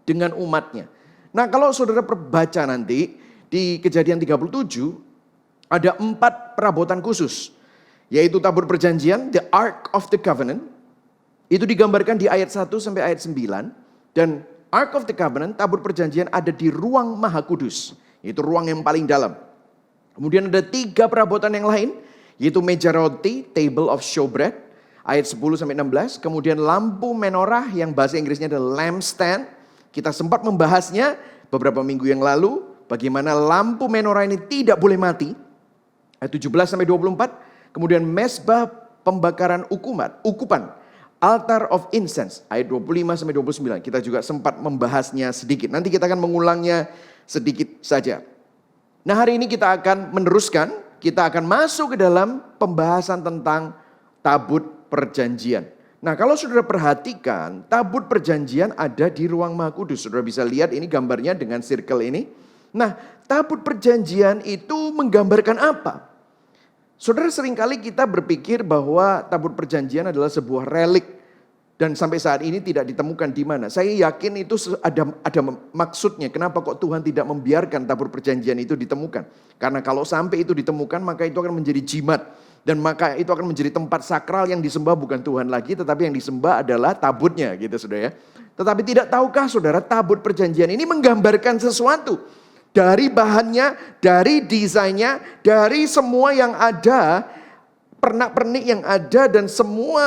dengan umatnya. Nah, kalau saudara baca nanti di Kejadian 37 ada 4 perabotan khusus, yaitu tabur perjanjian, the Ark of the Covenant. Itu digambarkan di ayat 1 sampai ayat 9. Dan Ark of the Covenant, tabur perjanjian, ada di ruang Maha Kudus, yaitu ruang yang paling dalam. Kemudian ada 3 perabotan yang lain, yaitu meja roti, table of showbread, ayat 10 sampai 16. Kemudian lampu menorah yang bahasa Inggrisnya adalah lampstand. Kita sempat membahasnya beberapa minggu yang lalu, bagaimana lampu menorah ini tidak boleh mati. Ayat 17 sampai 24. Kemudian mezbah pembakaran ukupan, altar of incense, ayat 25-29. Kita juga sempat membahasnya sedikit. Nanti kita akan mengulangnya sedikit saja. Nah, hari ini kita akan meneruskan, kita akan masuk ke dalam pembahasan tentang tabut perjanjian. Nah, kalau saudara perhatikan, tabut perjanjian ada di ruang Maha Kudus. Saudara bisa lihat ini gambarnya dengan circle ini. Nah, tabut perjanjian itu menggambarkan apa? Saudara, seringkali kita berpikir bahwa tabut perjanjian adalah sebuah relik dan sampai saat ini tidak ditemukan di mana. Saya yakin itu ada maksudnya. Kenapa kok Tuhan tidak membiarkan tabut perjanjian itu ditemukan? Karena kalau sampai itu ditemukan, maka itu akan menjadi jimat. Dan maka itu akan menjadi tempat sakral yang disembah bukan Tuhan lagi, tetapi yang disembah adalah tabutnya gitu saudara ya. Tetapi tidak tahukah saudara, tabut perjanjian ini menggambarkan sesuatu. Dari bahannya, dari desainnya, dari semua yang ada, pernak-pernik yang ada dan semua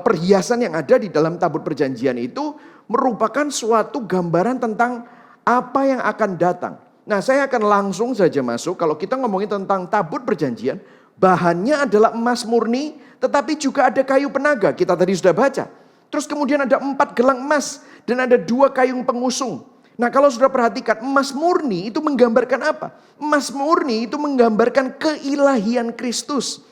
perhiasan yang ada di dalam tabut perjanjian itu merupakan suatu gambaran tentang apa yang akan datang. Nah, saya akan langsung saja masuk. Kalau kita ngomongin tentang tabut perjanjian, bahannya adalah emas murni, tetapi juga ada kayu penaga. Kita tadi sudah baca. Terus kemudian ada 4 gelang emas dan ada 2 kayung pengusung. Nah, kalau sudah perhatikan, emas murni itu menggambarkan apa? Emas murni itu menggambarkan keilahian Kristus.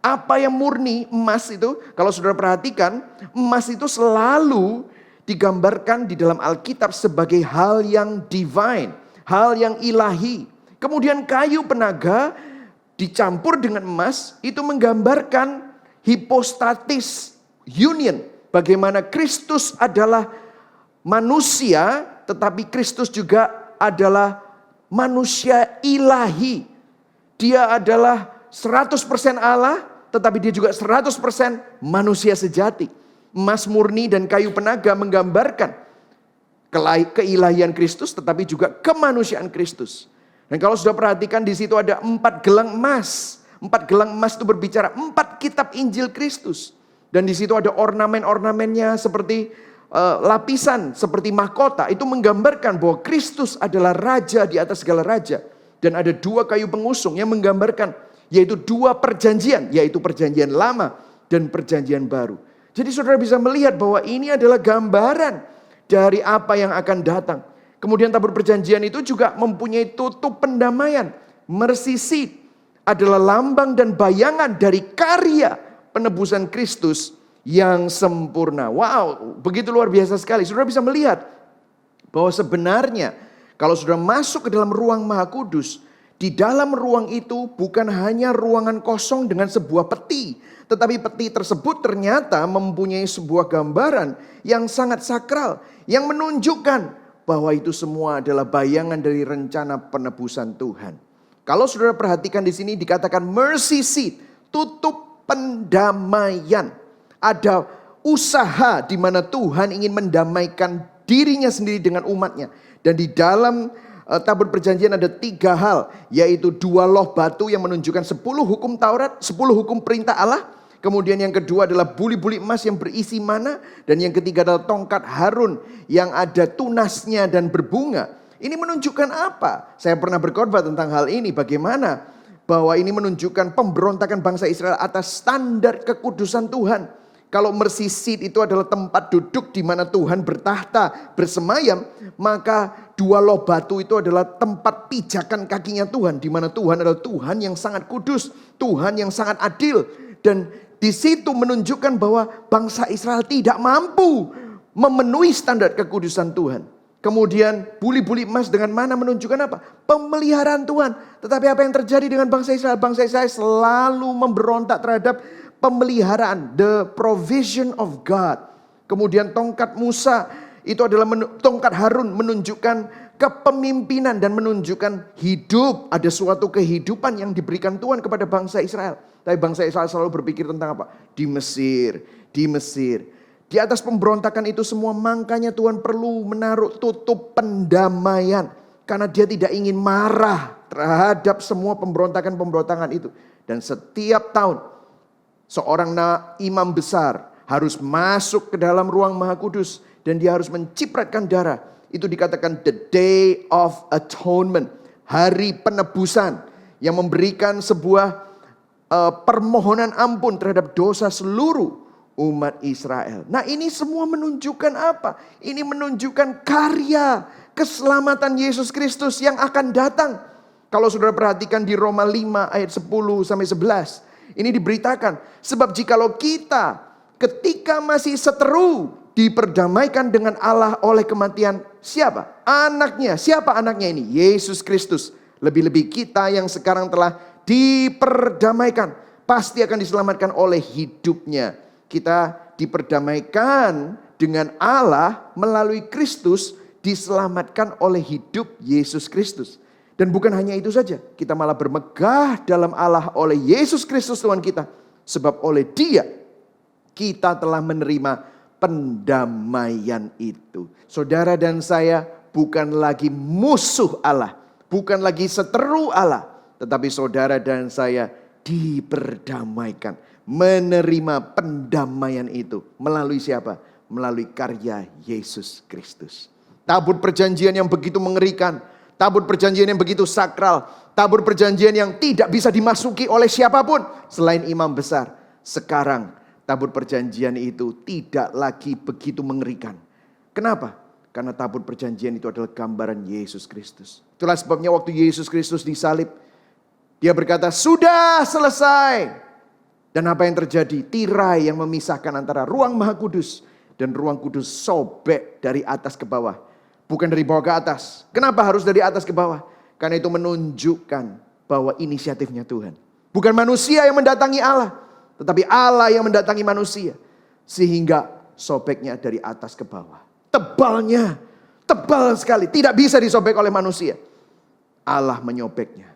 Apa yang murni emas itu? Kalau sudah perhatikan, emas itu selalu digambarkan di dalam Alkitab sebagai hal yang divine, hal yang ilahi. Kemudian kayu penaga dicampur dengan emas itu menggambarkan hipostatis union. Bagaimana Kristus adalah manusia, tetapi Kristus juga adalah manusia ilahi. Dia adalah 100% Allah, tetapi dia juga 100% manusia sejati. Emas murni dan kayu penaga menggambarkan keilahian Kristus, tetapi juga kemanusiaan Kristus. Dan kalau sudah perhatikan di situ ada 4 gelang emas. 4 gelang emas itu berbicara 4 kitab Injil Kristus. Dan di situ ada ornamen-ornamennya seperti lapisan, seperti mahkota. Itu menggambarkan bahwa Kristus adalah raja di atas segala raja. Dan ada 2 kayu pengusung yang menggambarkan, yaitu 2 perjanjian, yaitu perjanjian lama dan perjanjian baru. Jadi saudara bisa melihat bahwa ini adalah gambaran dari apa yang akan datang. Kemudian tabut perjanjian itu juga mempunyai tutup pendamaian. Mercy seat adalah lambang dan bayangan dari karya penebusan Kristus yang sempurna. Wow, begitu luar biasa sekali. Saudara bisa melihat bahwa sebenarnya kalau sudah masuk ke dalam ruang Maha Kudus, di dalam ruang itu bukan hanya ruangan kosong dengan sebuah peti, tetapi peti tersebut ternyata mempunyai sebuah gambaran yang sangat sakral, yang menunjukkan bahwa itu semua adalah bayangan dari rencana penebusan Tuhan. Kalau saudara perhatikan di sini dikatakan mercy seat, tutup pendamaian. Ada usaha di mana Tuhan ingin mendamaikan dirinya sendiri dengan umatnya. Dan di dalam tabut perjanjian ada 3 hal, yaitu 2 loh batu yang menunjukkan 10 hukum Taurat, 10 hukum perintah Allah. Kemudian yang kedua adalah buli-buli emas yang berisi mana. Dan yang ketiga adalah tongkat Harun yang ada tunasnya dan berbunga. Ini menunjukkan apa? Saya pernah berkhotbah tentang hal ini. Bagaimana bahwa ini menunjukkan pemberontakan bangsa Israel atas standar kekudusan Tuhan. Kalau mercy seat itu adalah tempat duduk di mana Tuhan bertahta, bersemayam. Maka 2 loh batu itu adalah tempat pijakan kakinya Tuhan. Di mana Tuhan adalah Tuhan yang sangat kudus. Tuhan yang sangat adil. Dan di situ menunjukkan bahwa bangsa Israel tidak mampu memenuhi standar kekudusan Tuhan. Kemudian buli-buli emas dengan mana menunjukkan apa? Pemeliharaan Tuhan. Tetapi apa yang terjadi dengan bangsa Israel? Bangsa Israel selalu memberontak terhadap pemeliharaan. The provision of God. Kemudian tongkat Musa itu adalah tongkat Harun menunjukkan kepemimpinan dan menunjukkan hidup. Ada suatu kehidupan yang diberikan Tuhan kepada bangsa Israel. Tapi bangsa Israel selalu berpikir tentang apa? Di Mesir, di Mesir. Di atas pemberontakan itu semua makanya Tuhan perlu menaruh tutup pendamaian. Karena dia tidak ingin marah terhadap semua pemberontakan-pemberontakan itu. Dan setiap tahun seorang imam besar harus masuk ke dalam ruang Maha Kudus. Dan dia harus mencipratkan darah. Itu dikatakan the day of atonement. Hari penebusan. Yang memberikan sebuah permohonan ampun terhadap dosa seluruh umat Israel. Nah, ini semua menunjukkan apa? Ini menunjukkan karya keselamatan Yesus Kristus yang akan datang. Kalau saudara perhatikan di Roma 5 ayat 10 sampai 11. Ini diberitakan, sebab jikalau kita ketika masih seteru diperdamaikan dengan Allah oleh kematian siapa? Anaknya. Siapa anaknya ini? Yesus Kristus. Lebih-lebih kita yang sekarang telah diperdamaikan, pasti akan diselamatkan oleh hidupnya. Kita diperdamaikan dengan Allah melalui Kristus, diselamatkan oleh hidup Yesus Kristus. Dan bukan hanya itu saja, kita malah bermegah dalam Allah oleh Yesus Kristus Tuhan kita. Sebab oleh Dia kita telah menerima pendamaian itu. Saudara dan saya bukan lagi musuh Allah, bukan lagi seteru Allah, tetapi saudara dan saya diperdamaikan, menerima pendamaian itu melalui siapa? Melalui karya Yesus Kristus. Tabut perjanjian yang begitu mengerikan, tabut perjanjian yang begitu sakral, tabut perjanjian yang tidak bisa dimasuki oleh siapapun selain imam besar. Sekarang tabut perjanjian itu tidak lagi begitu mengerikan. Kenapa? Karena tabut perjanjian itu adalah gambaran Yesus Kristus. Itulah sebabnya waktu Yesus Kristus disalib, Dia berkata, sudah selesai. Dan apa yang terjadi? Tirai yang memisahkan antara ruang Maha Kudus dan ruang kudus sobek dari atas ke bawah. Bukan dari bawah ke atas. Kenapa harus dari atas ke bawah? Karena itu menunjukkan bahwa inisiatifnya Tuhan. Bukan manusia yang mendatangi Allah, tetapi Allah yang mendatangi manusia. Sehingga sobeknya dari atas ke bawah. Tebalnya, tebal sekali. Tidak bisa disobek oleh manusia. Allah menyobeknya.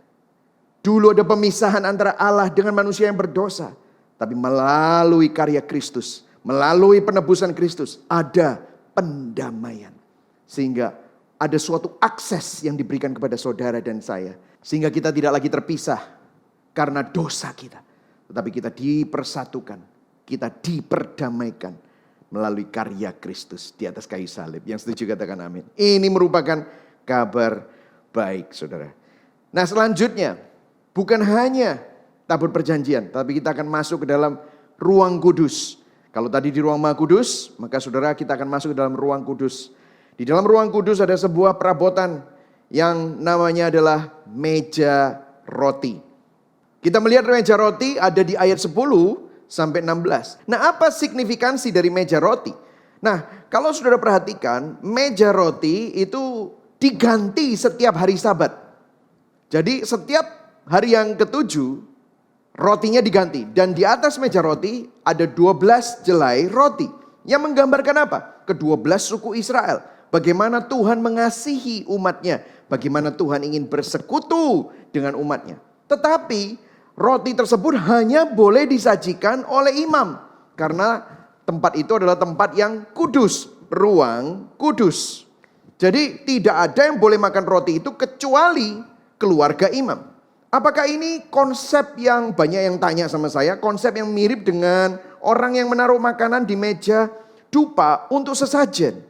Dulu ada pemisahan antara Allah dengan manusia yang berdosa. Tapi melalui karya Kristus, melalui penebusan Kristus, ada pendamaian. Sehingga ada suatu akses yang diberikan kepada saudara dan saya. Sehingga kita tidak lagi terpisah karena dosa kita. Tetapi kita dipersatukan, kita diperdamaikan melalui karya Kristus di atas kayu salib. Yang setuju katakan amin. Ini merupakan kabar baik, saudara. Nah, selanjutnya bukan hanya tabut perjanjian, tapi kita akan masuk ke dalam ruang kudus. Kalau tadi di ruang Maha Kudus, maka saudara kita akan masuk ke dalam ruang kudus. Di dalam ruang kudus ada sebuah perabotan yang namanya adalah meja roti. Kita melihat meja roti ada di ayat 10 sampai 16. Nah, apa signifikansi dari meja roti? Nah, kalau saudara perhatikan, meja roti itu diganti setiap hari Sabat. Jadi setiap hari yang ketujuh, rotinya diganti. Dan di atas meja roti ada 12 jelai roti. Yang menggambarkan apa? Ke-12 suku Israel. Bagaimana Tuhan mengasihi umatnya. Bagaimana Tuhan ingin bersekutu dengan umatnya. Tetapi roti tersebut hanya boleh disajikan oleh imam. Karena tempat itu adalah tempat yang kudus. Ruang kudus. Jadi tidak ada yang boleh makan roti itu kecuali keluarga imam. Apakah ini konsep yang banyak yang tanya sama saya, konsep yang mirip dengan orang yang menaruh makanan di meja dupa untuk sesajen?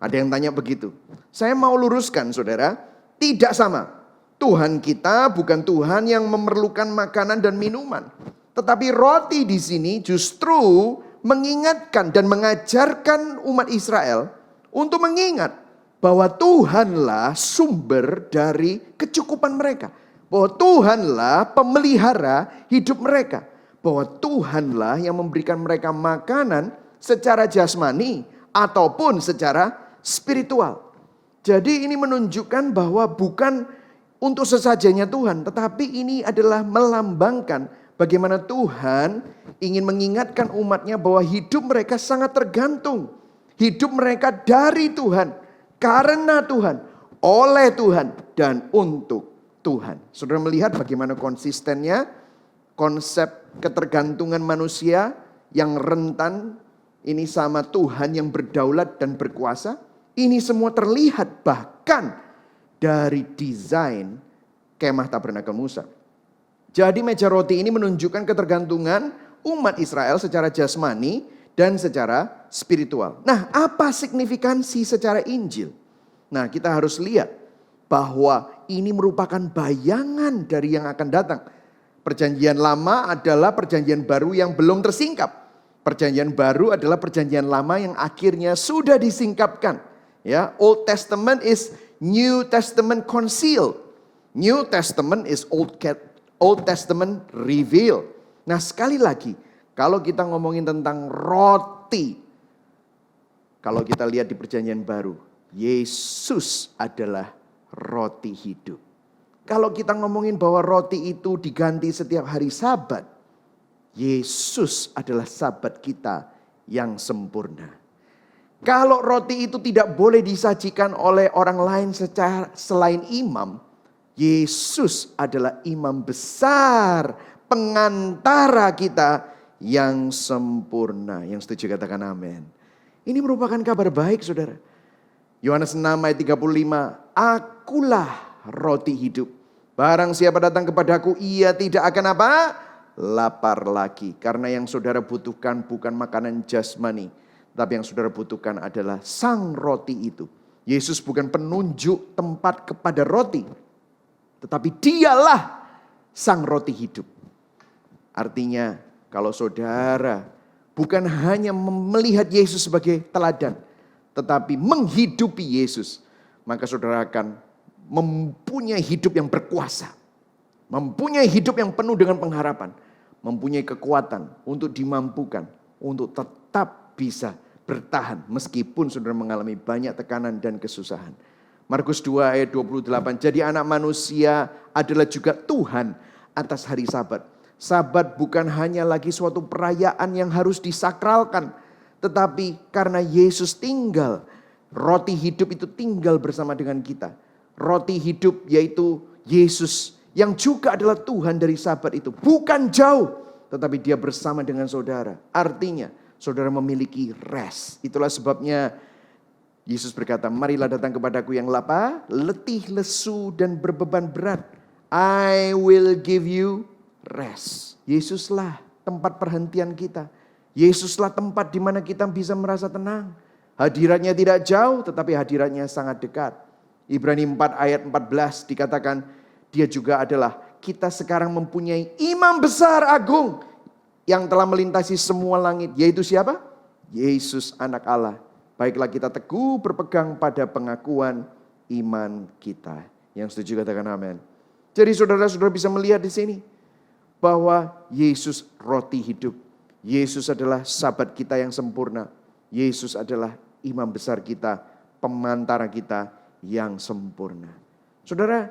Ada yang tanya begitu. Saya mau luruskan saudara, tidak sama. Tuhan kita bukan Tuhan yang memerlukan makanan dan minuman. Tetapi roti di sini justru mengingatkan dan mengajarkan umat Israel untuk mengingat bahwa Tuhanlah sumber dari kecukupan mereka. Bahwa Tuhanlah pemelihara hidup mereka. Bahwa Tuhanlah yang memberikan mereka makanan secara jasmani ataupun secara spiritual. Jadi ini menunjukkan bahwa bukan untuk sesajennya Tuhan. Tetapi ini adalah melambangkan bagaimana Tuhan ingin mengingatkan umatnya bahwa hidup mereka sangat tergantung. Hidup mereka dari Tuhan, karena Tuhan, oleh Tuhan, dan untuk Tuhan. Saudara melihat bagaimana konsistennya konsep ketergantungan manusia yang rentan ini sama Tuhan yang berdaulat dan berkuasa. Ini semua terlihat bahkan dari desain kemah tabernakel Musa. Jadi meja roti ini menunjukkan ketergantungan umat Israel secara jasmani dan secara spiritual. Nah, apa signifikansi secara Injil? Nah, kita harus lihat bahwa ini merupakan bayangan dari yang akan datang. Perjanjian lama adalah perjanjian baru yang belum tersingkap. Perjanjian baru adalah perjanjian lama yang akhirnya sudah disingkapkan. Ya, Old Testament is New Testament concealed. New Testament is Old Testament revealed. Nah, sekali lagi, kalau kita ngomongin tentang roti, kalau kita lihat di perjanjian baru, Yesus adalah roti hidup. Kalau kita ngomongin bahwa roti itu diganti setiap hari Sabat, Yesus adalah Sabat kita yang sempurna. Kalau roti itu tidak boleh disajikan oleh orang lain secara selain imam, Yesus adalah imam besar, pengantara kita yang sempurna. Yang setuju katakan amin. Ini merupakan kabar baik, saudara. Yohanes 6 ayat 35, akulah roti hidup. Barang siapa datang kepadaku, ia tidak akan apa? Lapar lagi. Karena yang saudara butuhkan bukan makanan jasmani, tapi yang saudara butuhkan adalah sang roti itu. Yesus bukan penunjuk tempat kepada roti, tetapi dialah sang roti hidup. Artinya kalau saudara bukan hanya melihat Yesus sebagai teladan, tetapi menghidupi Yesus, maka saudara akan mempunyai hidup yang berkuasa. Mempunyai hidup yang penuh dengan pengharapan. Mempunyai kekuatan untuk dimampukan, untuk tetap bisa bertahan meskipun saudara mengalami banyak tekanan dan kesusahan. Markus 2 ayat 28, jadi anak manusia adalah juga Tuhan atas hari Sabat. Sabat bukan hanya lagi suatu perayaan yang harus disakralkan, tetapi karena Yesus tinggal, roti hidup itu tinggal bersama dengan kita. Roti hidup yaitu Yesus yang juga adalah Tuhan dari Sabat itu. Bukan jauh, tetapi dia bersama dengan saudara. Artinya saudara memiliki rest. Itulah sebabnya Yesus berkata, marilah datang kepadaku yang letih, lesu dan berbeban berat. I will give you rest. Yesuslah tempat perhentian kita. Yesuslah tempat di mana kita bisa merasa tenang. Hadiratnya tidak jauh, tetapi hadiratnya sangat dekat. Ibrani 4 ayat 14 dikatakan, dia juga adalah kita sekarang mempunyai imam besar agung yang telah melintasi semua langit. Yaitu siapa? Yesus anak Allah. Baiklah kita teguh berpegang pada pengakuan iman kita. Yang setuju katakan amin. Jadi saudara-saudara bisa melihat di sini bahwa Yesus roti hidup. Yesus adalah Sabat kita yang sempurna. Yesus adalah imam besar kita, pemantara kita yang sempurna. Saudara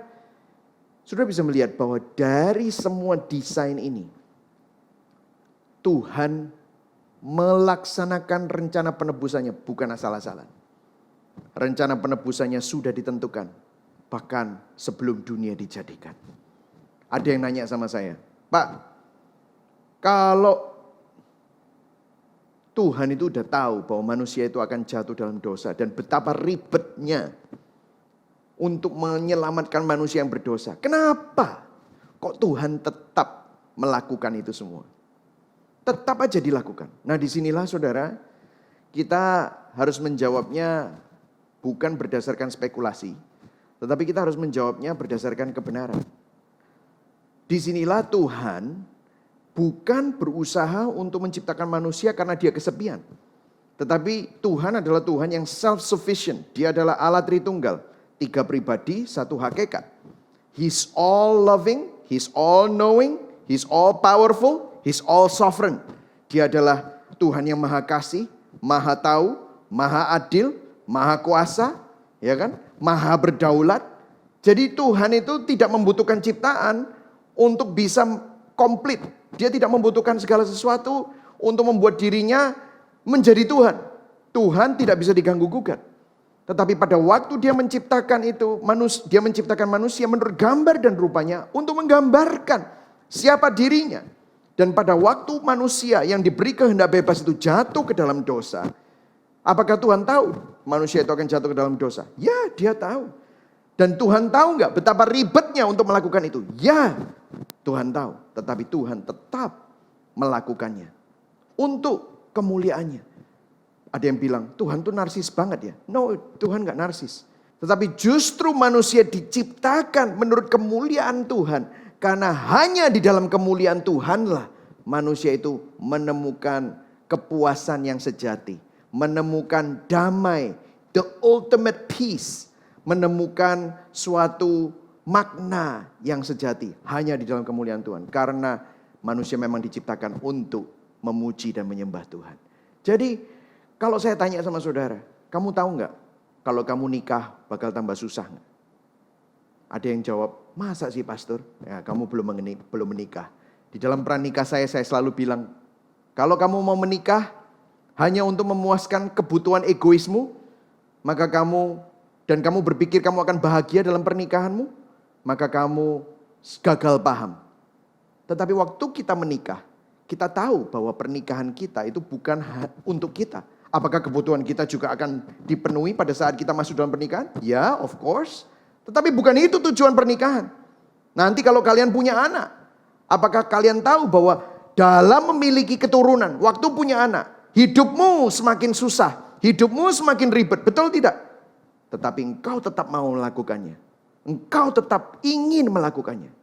bisa melihat bahwa dari semua desain ini, Tuhan melaksanakan rencana penebusannya bukan asal-asalan. Rencana penebusannya sudah ditentukan, bahkan sebelum dunia dijadikan. Ada yang nanya sama saya, Pak, kalau Tuhan itu udah tahu bahwa manusia itu akan jatuh dalam dosa dan betapa ribetnya untuk menyelamatkan manusia yang berdosa. Kenapa kok Tuhan tetap melakukan itu semua? Tetap aja dilakukan. Nah, disinilah saudara, kita harus menjawabnya bukan berdasarkan spekulasi, tetapi kita harus menjawabnya berdasarkan kebenaran. Disinilah Tuhan bukan berusaha untuk menciptakan manusia karena dia kesepian. Tetapi Tuhan adalah Tuhan yang self-sufficient. Dia adalah Allah Tritunggal. 3 pribadi, 1 hakikat. He's all loving, He's all knowing, He's all powerful, He's all sovereign. Dia adalah Tuhan yang maha kasih, maha tahu, maha adil, maha kuasa, ya kan? Maha berdaulat. Jadi Tuhan itu tidak membutuhkan ciptaan untuk bisa komplit. Dia tidak membutuhkan segala sesuatu untuk membuat dirinya menjadi Tuhan. Tuhan tidak bisa diganggu gugat. Tetapi pada waktu dia menciptakan itu, dia menciptakan manusia menurut gambar dan rupanya untuk menggambarkan siapa dirinya. Dan pada waktu manusia yang diberi kehendak bebas itu jatuh ke dalam dosa, apakah Tuhan tahu manusia itu akan jatuh ke dalam dosa? Ya, dia tahu. Dan Tuhan tahu nggak betapa ribetnya untuk melakukan itu? Ya, Tuhan tahu. Tetapi Tuhan tetap melakukannya untuk kemuliaannya. Ada yang bilang, Tuhan tuh narsis banget ya. No, Tuhan gak narsis. Tetapi justru manusia diciptakan menurut kemuliaan Tuhan. Karena hanya di dalam kemuliaan Tuhanlah manusia itu menemukan kepuasan yang sejati, menemukan damai, the ultimate peace, menemukan suatu makna yang sejati hanya di dalam kemuliaan Tuhan. Karena manusia memang diciptakan untuk memuji dan menyembah Tuhan. Jadi kalau saya tanya sama saudara, kamu tahu nggak kalau kamu nikah bakal tambah susah nggak? Ada yang jawab, masa sih pastor? Ya, kamu belum menikah. Di dalam pranikah saya selalu bilang, kalau kamu mau menikah hanya untuk memuaskan kebutuhan egoismu, maka kamu berpikir kamu akan bahagia dalam pernikahanmu, maka kamu gagal paham. Tetapi waktu kita menikah, kita tahu bahwa pernikahan kita itu bukan untuk kita. Apakah kebutuhan kita juga akan dipenuhi pada saat kita masuk dalam pernikahan? Ya, of course. Tetapi bukan itu tujuan pernikahan. Nanti kalau kalian punya anak, apakah kalian tahu bahwa dalam memiliki keturunan, waktu punya anak, hidupmu semakin susah, hidupmu semakin ribet, betul tidak? Tetapi engkau tetap mau melakukannya. Engkau tetap ingin melakukannya.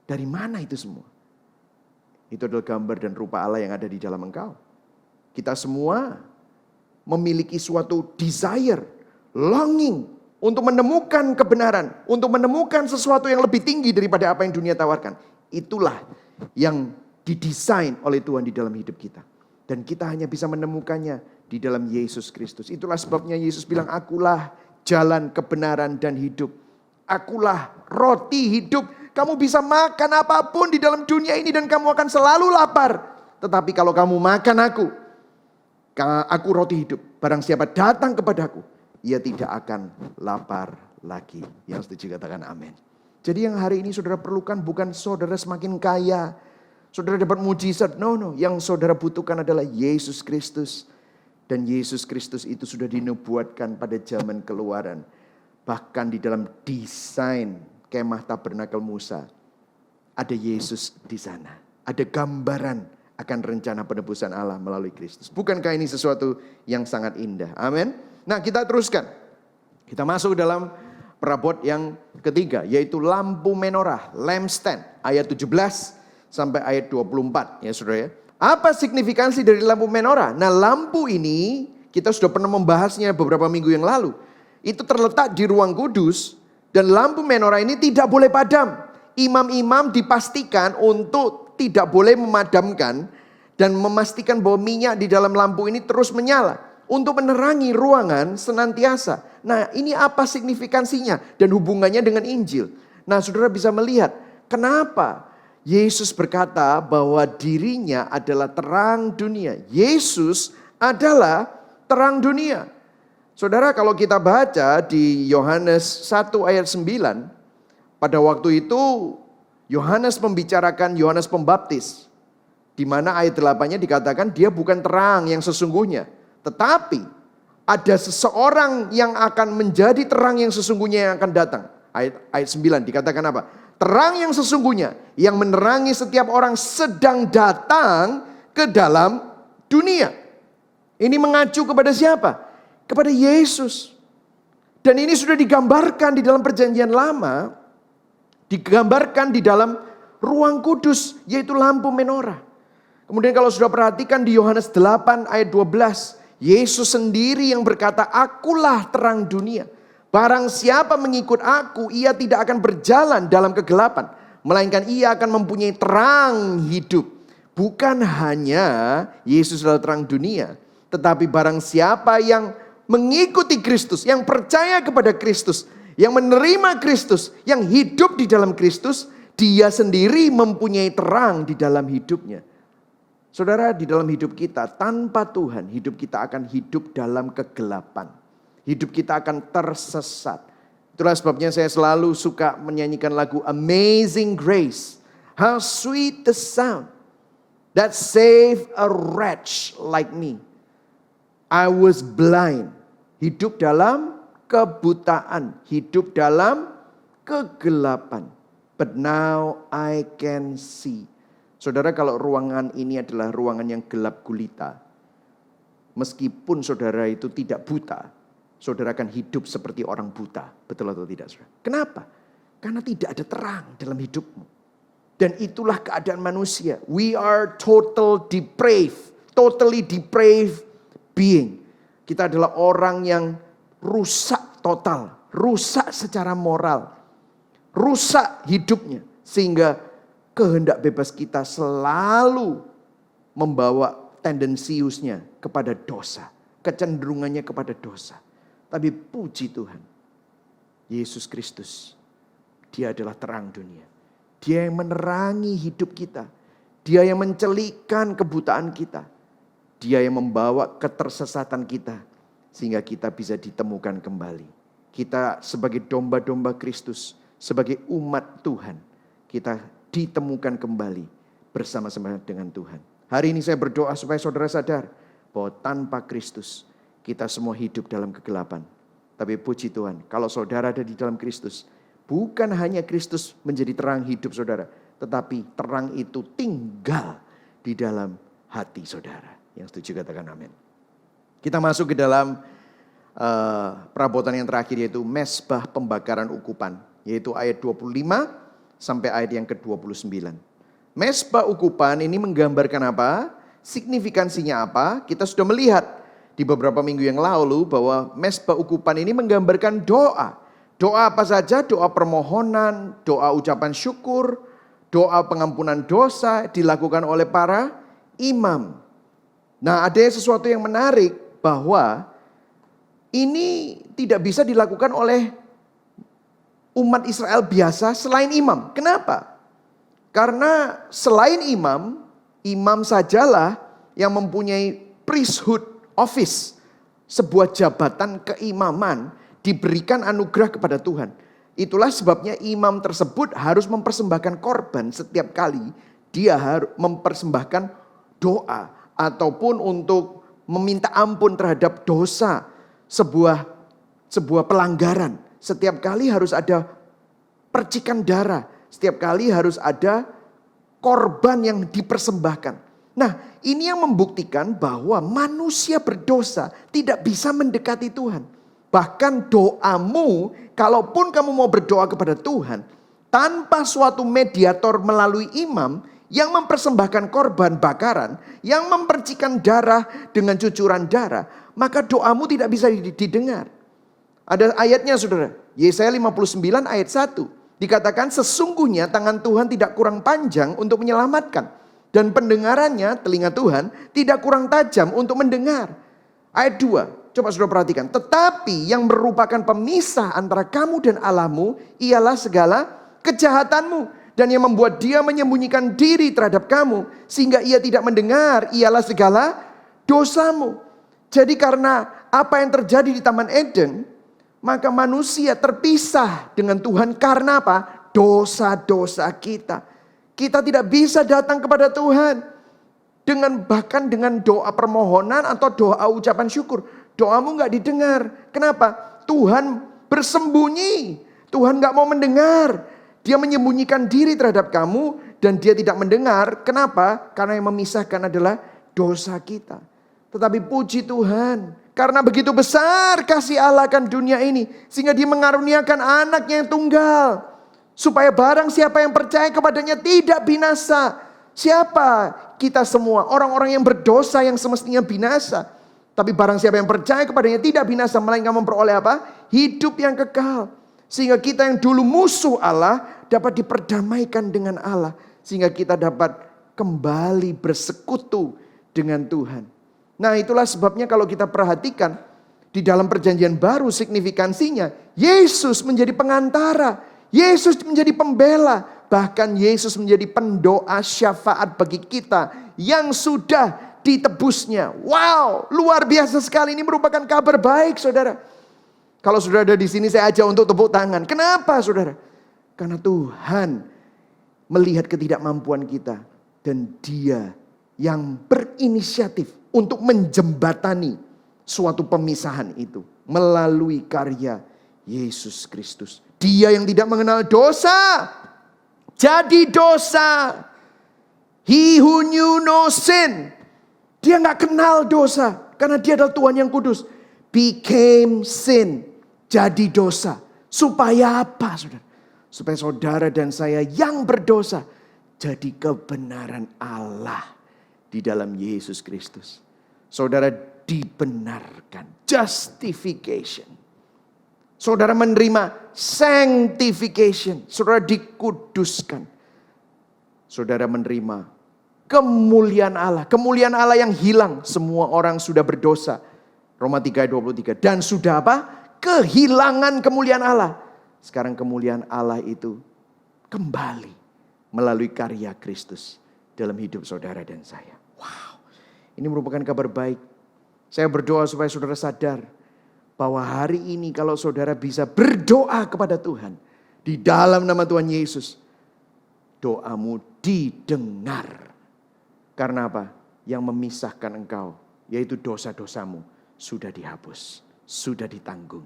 Dari mana itu semua? Itu adalah gambar dan rupa Allah yang ada di dalam engkau. Kita semua memiliki suatu desire, longing untuk menemukan kebenaran, untuk menemukan sesuatu yang lebih tinggi daripada apa yang dunia tawarkan. Itulah yang didesain oleh Tuhan di dalam hidup kita. Dan kita hanya bisa menemukannya di dalam Yesus Kristus. Itulah sebabnya Yesus bilang, akulah jalan kebenaran dan hidup. Akulah roti hidup. Kamu bisa makan apapun di dalam dunia ini dan kamu akan selalu lapar. Tetapi kalau kamu makan aku roti hidup. Barang siapa datang kepadaku, ia tidak akan lapar lagi. Yang setuju katakan amin. Jadi yang hari ini saudara perlukan bukan saudara semakin kaya, saudara dapat mujizat. No. Yang saudara butuhkan adalah Yesus Kristus. Dan Yesus Kristus itu sudah dinubuatkan pada zaman Keluaran. Bahkan di dalam desain kemah tabernakel Musa, ada Yesus di sana. Ada gambaran akan rencana penebusan Allah melalui Kristus. Bukankah ini sesuatu yang sangat indah? Amin. Nah, kita teruskan. Kita masuk dalam perabot yang ketiga, yaitu lampu menorah, lampstand, ayat 17 sampai ayat 24 ya saudara ya. Apa signifikansi dari lampu menorah? Nah, lampu ini kita sudah pernah membahasnya beberapa minggu yang lalu. Itu terletak di ruang kudus dan lampu menorah ini tidak boleh padam. Imam-imam dipastikan untuk tidak boleh memadamkan dan memastikan bahwa minyak di dalam lampu ini terus menyala untuk menerangi ruangan senantiasa. Nah, ini apa signifikansinya dan hubungannya dengan Injil? Nah, saudara bisa melihat kenapa Yesus berkata bahwa dirinya adalah terang dunia. Yesus adalah terang dunia. Saudara, kalau kita baca di Yohanes 1 ayat 9, pada waktu itu Yohanes membicarakan Yohanes Pembaptis, di mana ayat 8-nya dikatakan dia bukan terang yang sesungguhnya, tetapi ada seseorang yang akan menjadi terang yang sesungguhnya yang akan datang. Ayat 9 dikatakan apa? Terang yang sesungguhnya yang menerangi setiap orang sedang datang ke dalam dunia. Ini mengacu kepada siapa? Kepada Yesus. Dan ini sudah digambarkan di dalam perjanjian lama, digambarkan di dalam ruang kudus, yaitu lampu menorah. Kemudian kalau sudah perhatikan di Yohanes 8 ayat 12, Yesus sendiri yang berkata, akulah terang dunia. Barang siapa mengikut aku, ia tidak akan berjalan dalam kegelapan, melainkan ia akan mempunyai terang hidup. Bukan hanya Yesus adalah terang dunia, tetapi barang siapa yang mengikuti Kristus, yang percaya kepada Kristus, yang menerima Kristus, yang hidup di dalam Kristus, dia sendiri mempunyai terang di dalam hidupnya. Saudara, di dalam hidup kita tanpa Tuhan, hidup kita akan hidup dalam kegelapan. Hidup kita akan tersesat. Itulah sebabnya saya selalu suka menyanyikan lagu Amazing Grace. How sweet the sound that saved a wretch like me. I was blind. Hidup dalam kebutaan. Hidup dalam kegelapan. But now I can see. Saudara, kalau ruangan ini adalah ruangan yang gelap gulita, meskipun saudara itu tidak buta, saudara akan hidup seperti orang buta. Betul atau tidak, saudara? Kenapa? Karena tidak ada terang dalam hidupmu. Dan itulah keadaan manusia. We are total depraved totally depraved being. Kita adalah orang yang rusak total, rusak secara moral, rusak hidupnya. Sehingga kehendak bebas kita selalu membawa tendensiusnya kepada dosa, kecenderungannya kepada dosa. Tapi puji Tuhan, Yesus Kristus, Dia adalah terang dunia. Dia yang menerangi hidup kita. Dia yang mencelikkan kebutaan kita. Dia yang membawa ketersesatan kita. Sehingga kita bisa ditemukan kembali. Kita sebagai domba-domba Kristus, sebagai umat Tuhan, kita ditemukan kembali bersama-sama dengan Tuhan. Hari ini saya berdoa supaya saudara sadar bahwa tanpa Kristus kita semua hidup dalam kegelapan. Tapi puji Tuhan, kalau saudara ada di dalam Kristus, bukan hanya Kristus menjadi terang hidup saudara, tetapi terang itu tinggal di dalam hati saudara. Yang setuju katakan amin. Kita masuk ke dalam perabotan yang terakhir, yaitu mesbah pembakaran ukupan, yaitu ayat 25 sampai ayat yang ke-29. Mesbah ukupan ini menggambarkan apa? Signifikansinya apa? Kita sudah melihat di beberapa minggu yang lalu bahwa mesbah ukupan ini menggambarkan doa. Doa apa saja? Doa permohonan, doa ucapan syukur, doa pengampunan dosa dilakukan oleh para imam. Nah, ada sesuatu yang menarik bahwa ini tidak bisa dilakukan oleh umat Israel biasa selain imam. Kenapa? Karena selain imam, imam sajalah yang mempunyai priesthood office, sebuah jabatan keimaman diberikan anugerah kepada Tuhan. Itulah sebabnya imam tersebut harus mempersembahkan korban setiap kali dia harus mempersembahkan doa ataupun untuk meminta ampun terhadap dosa, sebuah pelanggaran. Setiap kali harus ada percikan darah, setiap kali harus ada korban yang dipersembahkan. Nah, ini yang membuktikan bahwa manusia berdosa tidak bisa mendekati Tuhan. Bahkan doamu, kalaupun kamu mau berdoa kepada Tuhan, tanpa suatu mediator melalui imam yang mempersembahkan korban bakaran, yang mempercikan darah dengan cucuran darah, maka doamu tidak bisa didengar. Ada ayatnya saudara, Yesaya 59 ayat 1. Dikatakan sesungguhnya tangan Tuhan tidak kurang panjang untuk menyelamatkan. Dan pendengarannya, telinga Tuhan, tidak kurang tajam untuk mendengar. Ayat 2, coba saudara perhatikan. Tetapi yang merupakan pemisah antara kamu dan Allahmu, ialah segala kejahatanmu. Dan yang membuat dia menyembunyikan diri terhadap kamu, sehingga ia tidak mendengar, ialah segala dosamu. Jadi karena apa yang terjadi di Taman Eden, maka manusia terpisah dengan Tuhan karena apa? Dosa-dosa kita. Kita tidak bisa datang kepada Tuhan bahkan dengan doa permohonan atau doa ucapan syukur. Doamu gak didengar. Kenapa? Tuhan bersembunyi. Tuhan gak mau mendengar. Dia menyembunyikan diri terhadap kamu dan dia tidak mendengar. Kenapa? Karena yang memisahkan adalah dosa kita. Tetapi puji Tuhan, karena begitu besar kasih Allah akan dunia ini, sehingga dia mengaruniakan anaknya yang tunggal, supaya barang siapa yang percaya kepadanya tidak binasa. Siapa? Kita semua, orang-orang yang berdosa yang semestinya binasa. Tapi barang siapa yang percaya kepadanya tidak binasa, melainkan memperoleh apa? Hidup yang kekal. Sehingga kita yang dulu musuh Allah dapat diperdamaikan dengan Allah. Sehingga kita dapat kembali bersekutu dengan Tuhan. Nah, itulah sebabnya kalau kita perhatikan di dalam perjanjian baru signifikansinya, Yesus menjadi pengantara, Yesus menjadi pembela, bahkan Yesus menjadi pendoa syafaat bagi kita yang sudah ditebusnya. Wow, luar biasa sekali, ini merupakan kabar baik saudara. Kalau saudara ada di sini, saya ajak untuk tepuk tangan. Kenapa saudara? Karena Tuhan melihat ketidakmampuan kita. Dan Dia yang berinisiatif untuk menjembatani suatu pemisahan itu. Melalui karya Yesus Kristus. Dia yang tidak mengenal dosa, jadi dosa. He who knew no sin. Dia gak kenal dosa. Karena Dia adalah Tuhan yang kudus. Became sin. Jadi dosa. Supaya apa saudara? Supaya saudara dan saya yang berdosa jadi kebenaran Allah di dalam Yesus Kristus. Saudara dibenarkan, justification. Saudara menerima sanctification, saudara dikuduskan. Saudara menerima kemuliaan Allah yang hilang. Semua orang sudah berdosa. Roma 3:23. Dan sudah apa? Kehilangan kemuliaan Allah. Sekarang kemuliaan Allah itu kembali melalui karya Kristus dalam hidup saudara dan saya. Wow, ini merupakan kabar baik. Saya berdoa supaya saudara sadar bahwa hari ini kalau saudara bisa berdoa kepada Tuhan di dalam nama Tuhan Yesus, doamu didengar. Karena apa? Yang memisahkan engkau, yaitu dosa-dosamu, sudah dihapus, sudah ditanggung.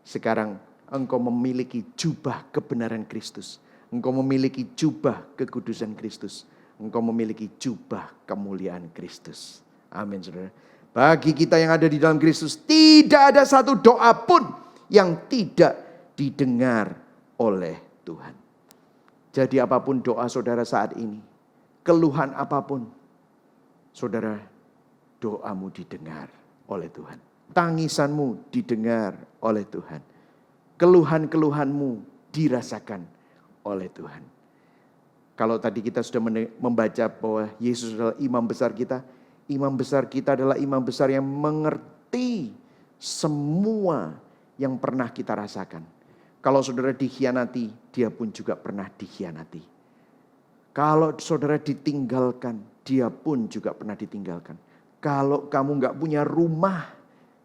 Sekarang engkau memiliki jubah kebenaran Kristus. Engkau memiliki jubah kekudusan Kristus. Engkau memiliki jubah kemuliaan Kristus. Amin, saudara. Bagi kita yang ada di dalam Kristus, tidak ada satu doa pun yang tidak didengar oleh Tuhan. Jadi apapun doa saudara saat ini, keluhan apapun, saudara, doamu didengar oleh Tuhan. Tangisanmu didengar oleh Tuhan. Keluhan-keluhanmu dirasakan oleh Tuhan. Kalau tadi kita sudah membaca bahwa Yesus adalah imam besar kita adalah imam besar yang mengerti semua yang pernah kita rasakan. Kalau saudara dikhianati, dia pun juga pernah dikhianati. Kalau saudara ditinggalkan, dia pun juga pernah ditinggalkan. Kalau kamu gak punya rumah,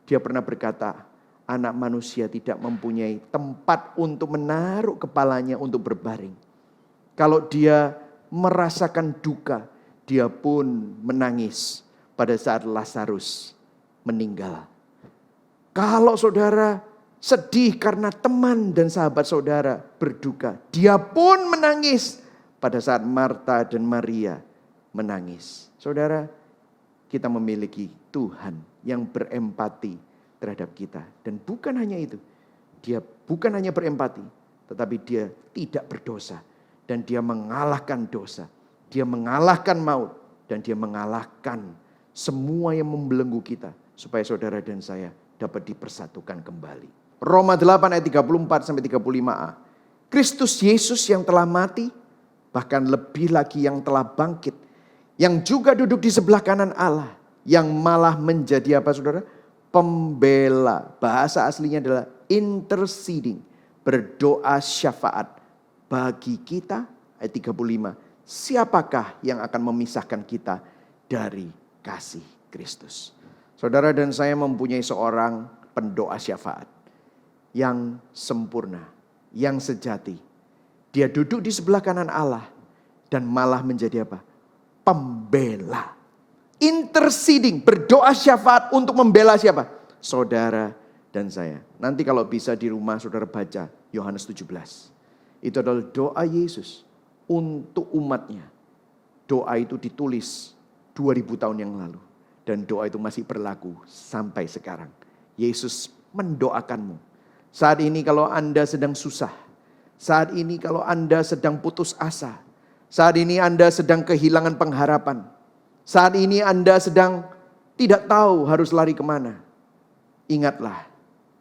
dia pernah berkata, anak manusia tidak mempunyai tempat untuk menaruh kepalanya untuk berbaring. Kalau dia merasakan duka, dia pun menangis pada saat Lazarus meninggal. Kalau saudara sedih karena teman dan sahabat saudara berduka, dia pun menangis pada saat Marta dan Maria menangis. Saudara, kita memiliki Tuhan yang berempati terhadap kita. Dan bukan hanya itu, dia bukan hanya berempati, tetapi dia tidak berdosa. Dan dia mengalahkan dosa, dia mengalahkan maut, dan dia mengalahkan semua yang membelenggu kita, supaya saudara dan saya dapat dipersatukan kembali. Roma 8 ayat 34-35a. Kristus Yesus yang telah mati, bahkan lebih lagi yang telah bangkit, yang juga duduk di sebelah kanan Allah, yang malah menjadi apa saudara? Pembela. Bahasa aslinya adalah interceding, berdoa syafaat bagi kita. Ayat 35. Siapakah yang akan memisahkan kita dari kasih Kristus? Saudara dan saya mempunyai seorang pendoa syafaat yang sempurna, yang sejati. Dia duduk di sebelah kanan Allah dan malah menjadi apa? Pembela. Interceding, berdoa syafaat untuk membela siapa? Saudara dan saya. Nanti kalau bisa di rumah saudara baca Yohanes 17. Itu adalah doa Yesus untuk umatnya. Doa itu ditulis 2000 tahun yang lalu. Dan doa itu masih berlaku sampai sekarang. Yesus mendoakanmu. Saat ini kalau Anda sedang susah. Saat ini kalau Anda sedang putus asa. Saat ini Anda sedang kehilangan pengharapan. Saat ini Anda sedang tidak tahu harus lari kemana. Ingatlah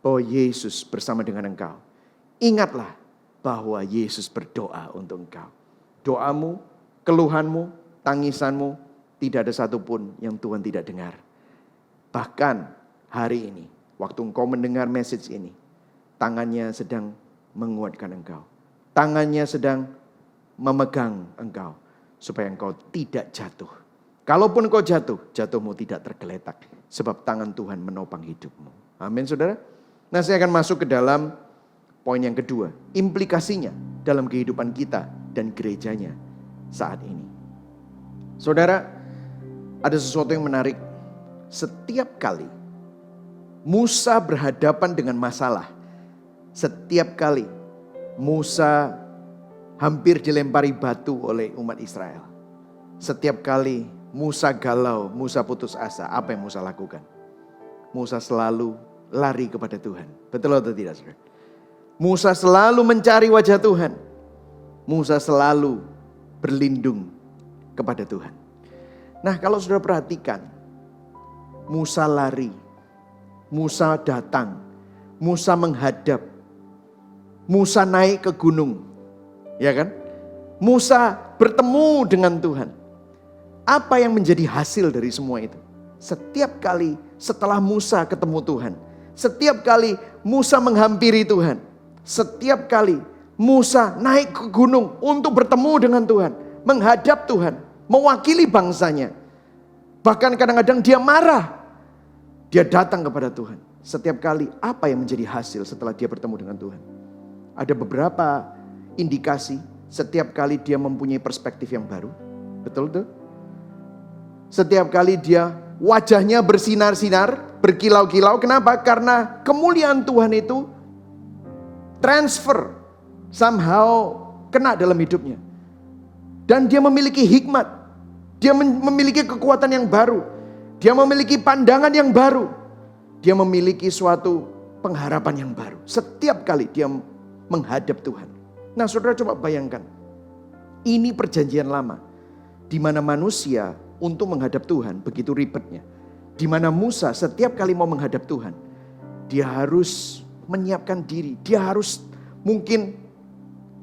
bahwa Yesus bersama dengan engkau. Ingatlah bahwa Yesus berdoa untuk engkau. Doamu, keluhanmu, tangisanmu, tidak ada satupun yang Tuhan tidak dengar. Bahkan hari ini, waktu engkau mendengar message ini, tangannya sedang menguatkan engkau. Tangannya sedang memegang engkau, supaya engkau tidak jatuh. Kalaupun engkau jatuh, jatuhmu tidak tergeletak. Sebab tangan Tuhan menopang hidupmu. Amin saudara. Nah saya akan masuk ke dalam poin yang kedua. Implikasinya dalam kehidupan kita dan gerejanya saat ini. Saudara, ada sesuatu yang menarik. Setiap kali Musa berhadapan dengan masalah, setiap kali Musa hampir dilempari batu oleh umat Israel. Setiap kali Musa galau, Musa putus asa, apa yang Musa lakukan? Musa selalu lari kepada Tuhan. Betul atau tidak, saudara? Musa selalu mencari wajah Tuhan. Musa selalu berlindung kepada Tuhan. Nah, kalau saudara perhatikan, Musa lari, Musa datang, Musa menghadap, Musa naik ke gunung, ya kan? Musa bertemu dengan Tuhan. Apa yang menjadi hasil dari semua itu? Setiap kali setelah Musa ketemu Tuhan, setiap kali Musa menghampiri Tuhan, setiap kali Musa naik ke gunung untuk bertemu dengan Tuhan, menghadap Tuhan, mewakili bangsanya. Bahkan kadang-kadang dia marah, dia datang kepada Tuhan. Setiap kali apa yang menjadi hasil setelah dia bertemu dengan Tuhan? Ada beberapa indikasi setiap kali dia mempunyai perspektif yang baru. Betul tuh? Setiap kali dia wajahnya bersinar-sinar, berkilau-kilau. Kenapa? Karena kemuliaan Tuhan itu transfer, somehow kena dalam hidupnya. Dan dia memiliki hikmat. Dia memiliki kekuatan yang baru. Dia memiliki pandangan yang baru. Dia memiliki suatu pengharapan yang baru. Setiap kali dia menghadap Tuhan. Nah, saudara coba bayangkan. Ini perjanjian lama. Di mana manusia untuk menghadap Tuhan begitu ribetnya. Di mana Musa setiap kali mau menghadap Tuhan, dia harus menyiapkan diri. Dia harus mungkin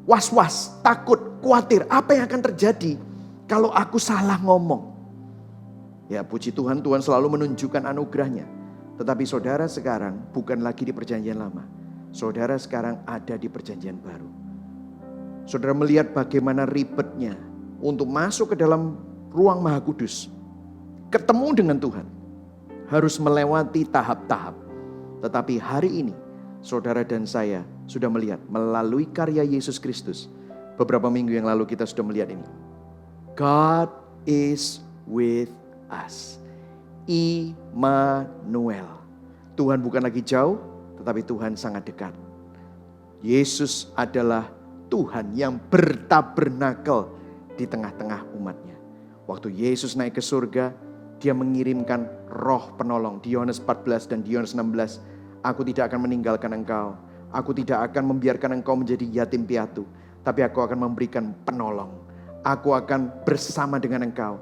was-was, takut, khawatir. Apa yang akan terjadi kalau aku salah ngomong? Ya, puji Tuhan, Tuhan selalu menunjukkan anugerahnya. Tetapi saudara sekarang bukan lagi di perjanjian lama. Saudara sekarang ada di perjanjian baru. Saudara melihat bagaimana ribetnya untuk masuk ke dalam ruang Maha Kudus. Ketemu dengan Tuhan. Harus melewati tahap-tahap. Tetapi hari ini saudara dan saya sudah melihat melalui karya Yesus Kristus. Beberapa minggu yang lalu kita sudah melihat ini. God is with us. Immanuel. Tuhan bukan lagi jauh, tetapi Tuhan sangat dekat. Yesus adalah Tuhan yang bertabernakel di tengah-tengah umatnya. Waktu Yesus naik ke surga, dia mengirimkan roh penolong. Di Yohanes 14 dan di Yohanes 16. Aku tidak akan meninggalkan engkau. Aku tidak akan membiarkan engkau menjadi yatim piatu. Tapi aku akan memberikan penolong. Aku akan bersama dengan engkau.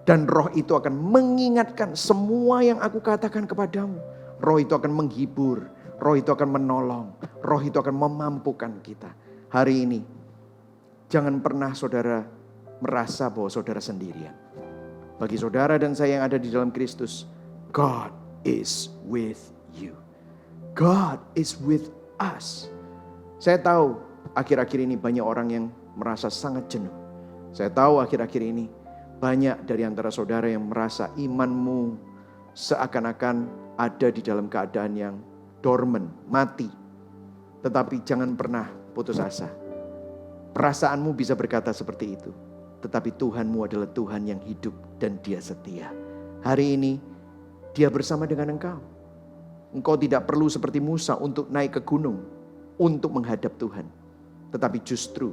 Dan roh itu akan mengingatkan semua yang aku katakan kepadamu. Roh itu akan menghibur. Roh itu akan menolong. Roh itu akan memampukan kita. Hari ini, jangan pernah saudara merasa bahwa saudara sendirian. Bagi saudara dan saya yang ada di dalam Kristus, God is with you. God is with us. Saya tahu akhir-akhir ini banyak orang yang merasa sangat jenuh. Saya tahu akhir-akhir ini banyak dari antara saudara yang merasa imanmu seakan-akan ada di dalam keadaan yang dormant, mati. Tetapi jangan pernah putus asa. Perasaanmu bisa berkata seperti itu. Tetapi Tuhanmu adalah Tuhan yang hidup dan Dia setia. Hari ini Dia bersama dengan engkau. Engkau tidak perlu seperti Musa untuk naik ke gunung untuk menghadap Tuhan. Tetapi justru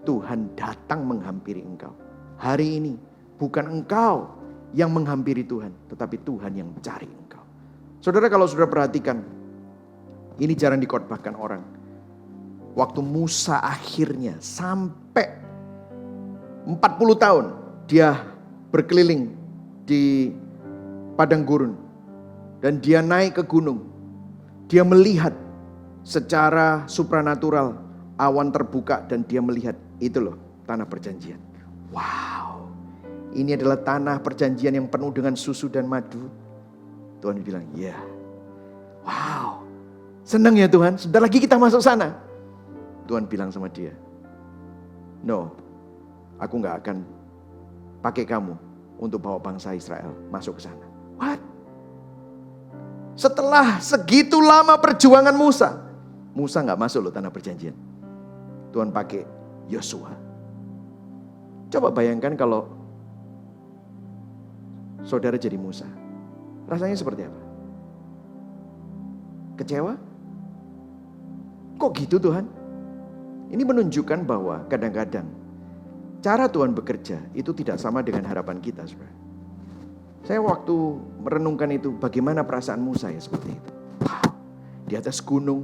Tuhan datang menghampiri engkau. Hari ini bukan engkau yang menghampiri Tuhan, tetapi Tuhan yang mencari engkau. Saudara, kalau saudara perhatikan, ini jarang dikhotbahkan orang. Waktu Musa akhirnya sampai 40 tahun dia berkeliling di padang gurun. Dan dia naik ke gunung. Dia melihat secara supranatural awan terbuka dan dia melihat itu loh tanah perjanjian. Wow, ini adalah tanah perjanjian yang penuh dengan susu dan madu. Tuhan bilang, ya. Wow, senang ya Tuhan, sebentar lagi kita masuk sana. Tuhan bilang sama dia, no, aku gak akan pakai kamu untuk bawa bangsa Israel masuk ke sana. What? Setelah segitu lama perjuangan Musa gak masuk loh tanah perjanjian. Tuhan pakai Yosua. Coba bayangkan kalau saudara jadi Musa. Rasanya seperti apa? Kecewa? Kok gitu Tuhan? Ini menunjukkan bahwa kadang-kadang cara Tuhan bekerja itu tidak sama dengan harapan kita, saudara. Saya waktu merenungkan itu, bagaimana perasaan Musa ya seperti itu. Wow, di atas gunung,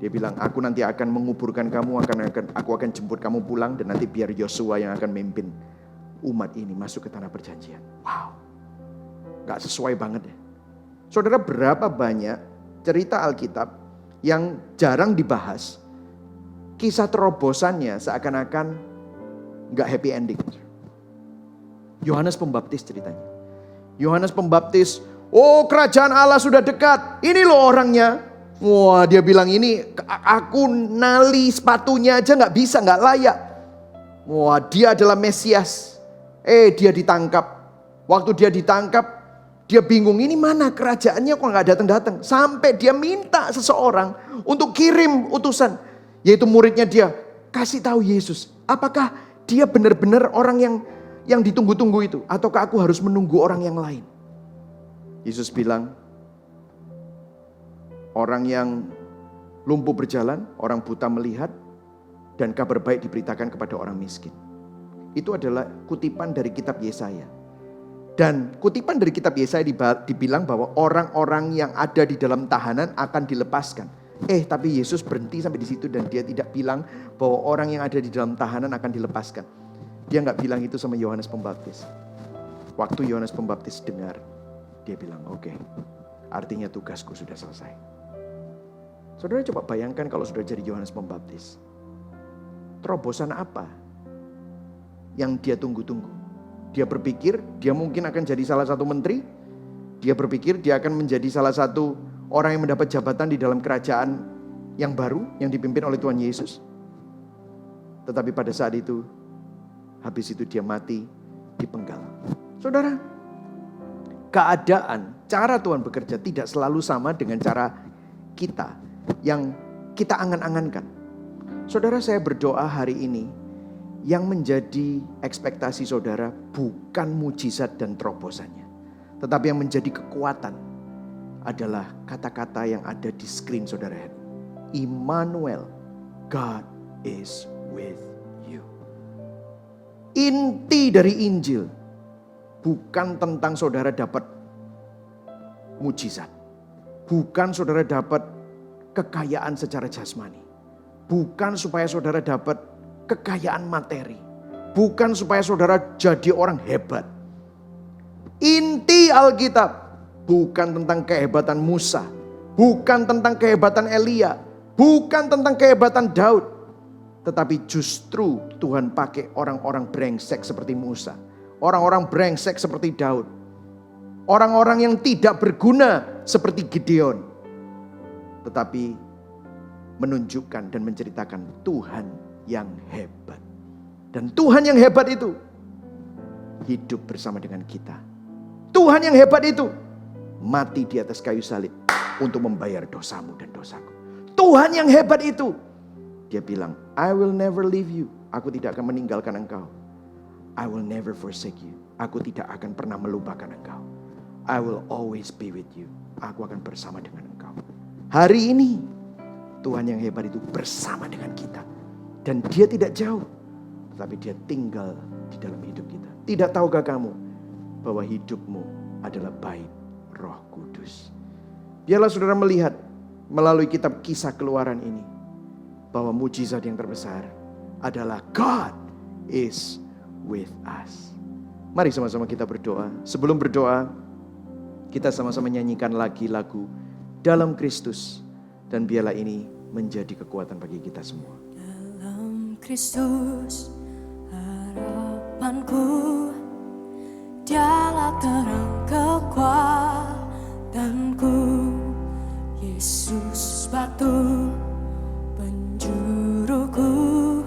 dia bilang, aku nanti akan menguburkan kamu, aku akan jemput kamu pulang, dan nanti biar Yosua yang akan memimpin. umat ini masuk ke tanah perjanjian. Wow, gak sesuai banget ya. Saudara, berapa banyak cerita Alkitab yang jarang dibahas, kisah terobosannya seakan-akan gak happy ending. Yohanes Pembaptis ceritanya. Yohanes Pembaptis, oh kerajaan Allah sudah dekat, ini loh orangnya. Wah, dia bilang ini, aku nali sepatunya aja gak bisa, gak layak. Wah, dia adalah Mesias. Dia ditangkap. Waktu dia ditangkap, dia bingung, ini mana kerajaannya kok gak datang-datang. Sampai dia minta seseorang untuk kirim utusan, yaitu muridnya dia, kasih tahu Yesus, apakah dia benar-benar orang yang ditunggu-tunggu itu, ataukah aku harus menunggu orang yang lain. Yesus bilang, orang yang lumpuh berjalan, orang buta melihat, dan kabar baik diberitakan kepada orang miskin. Itu adalah kutipan dari kitab Yesaya. Dan kutipan dari kitab Yesaya dibilang bahwa orang-orang yang ada di dalam tahanan akan dilepaskan. Tapi Yesus berhenti sampai di situ dan dia tidak bilang bahwa orang yang ada di dalam tahanan akan dilepaskan. Dia nggak bilang itu sama Yohanes Pembaptis. Waktu Yohanes Pembaptis dengar, dia bilang, oke, artinya tugasku sudah selesai. Saudara coba bayangkan kalau sudah jadi Yohanes Pembaptis. Terobosan apa yang dia tunggu-tunggu? Dia berpikir dia mungkin akan jadi salah satu menteri. Dia berpikir dia akan menjadi salah satu orang yang mendapat jabatan di dalam kerajaan yang baru yang dipimpin oleh Tuhan Yesus. Tetapi pada saat itu, habis itu dia mati dipenggal. Saudara, keadaan, cara Tuhan bekerja tidak selalu sama dengan cara kita yang kita angan-angankan. Saudara, saya berdoa hari ini, yang menjadi ekspektasi saudara bukan mujizat dan terobosannya, tetapi yang menjadi kekuatan adalah kata-kata yang ada di screen saudara. Immanuel, God is with you. Inti dari Injil bukan tentang saudara dapat mujizat, bukan saudara dapat kekayaan secara jasmani, bukan supaya saudara dapat kekayaan materi, bukan supaya saudara jadi orang hebat. Inti Alkitab bukan tentang kehebatan Musa, bukan tentang kehebatan Elia, bukan tentang kehebatan Daud, tetapi justru Tuhan pakai orang-orang brengsek seperti Musa, orang-orang brengsek seperti Daud, orang-orang yang tidak berguna seperti Gideon, tetapi menunjukkan dan menceritakan Tuhan yang hebat. Dan Tuhan yang hebat itu hidup bersama dengan kita. Tuhan yang hebat itu mati di atas kayu salib untuk membayar dosamu dan dosaku. Tuhan yang hebat itu, dia bilang, I will never leave you. Aku tidak akan meninggalkan engkau. I will never forsake you. Aku tidak akan pernah melupakan engkau. I will always be with you. Aku akan bersama dengan engkau. Hari ini Tuhan yang hebat itu bersama dengan kita. Dan dia tidak jauh, tetapi dia tinggal di dalam hidup kita. Tidak tahukah kamu bahwa hidupmu adalah bait Roh Kudus? Biarlah saudara melihat melalui kitab Kisah Keluaran ini bahwa mujizat yang terbesar adalah God is with us. Mari sama-sama kita berdoa. Sebelum berdoa, kita sama-sama nyanyikan lagi lagu Dalam Kristus, dan biarlah ini menjadi kekuatan bagi kita semua. Kristus harapanku, Dialah terang kekuatanku, Yesus batu penjuruku,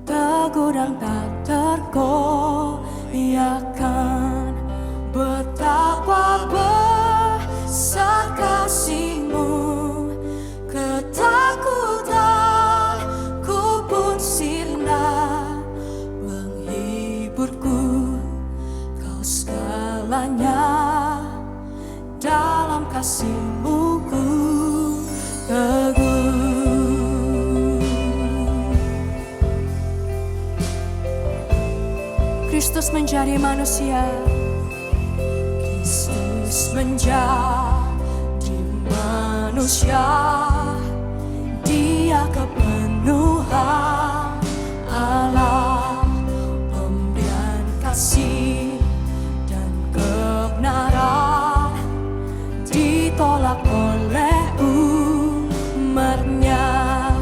teguh dan tak tergoyahkan. Betapa besar kasih-Mu, ketakutan pun sirna menghiburku. Kau segalanya, dalam kasih-Mu ku teguh. Kristus menjadi manusia, Kristus menjadi manusia, Dia kepenuhan Allah, pemberian ditolak oleh umatnya,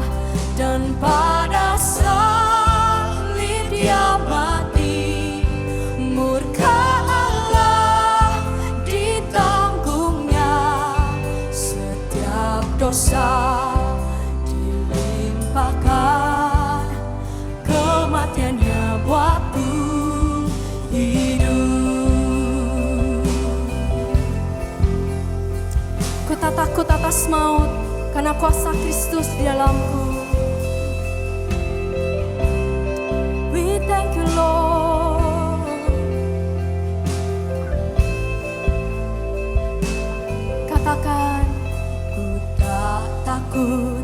dan pada salib Dia mati. Murka Allah ditanggungnya, setiap dosa dilimpahkan, kematiannya buatku hidup. Ku tak takut atas maut, karena kuasa Kristus di dalamku. We thank you, Lord. Katakan, ku tak takut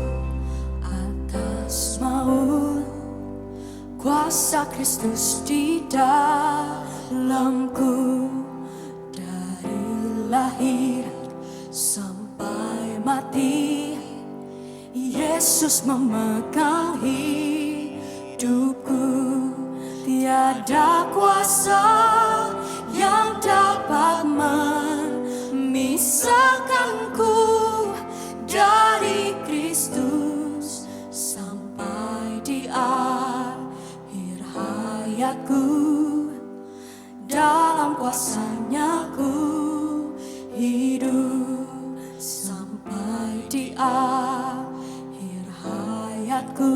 atas maut, kuasa Kristus di dalamku. Dari lahir sampai mati, Yesus memegang hidupku. Tiada kuasa yang dapat memisahkanku dari Kristus sampai di akhir hayatku. Dalam kuasa-Nya ku hidup sampai di akhir hayatku.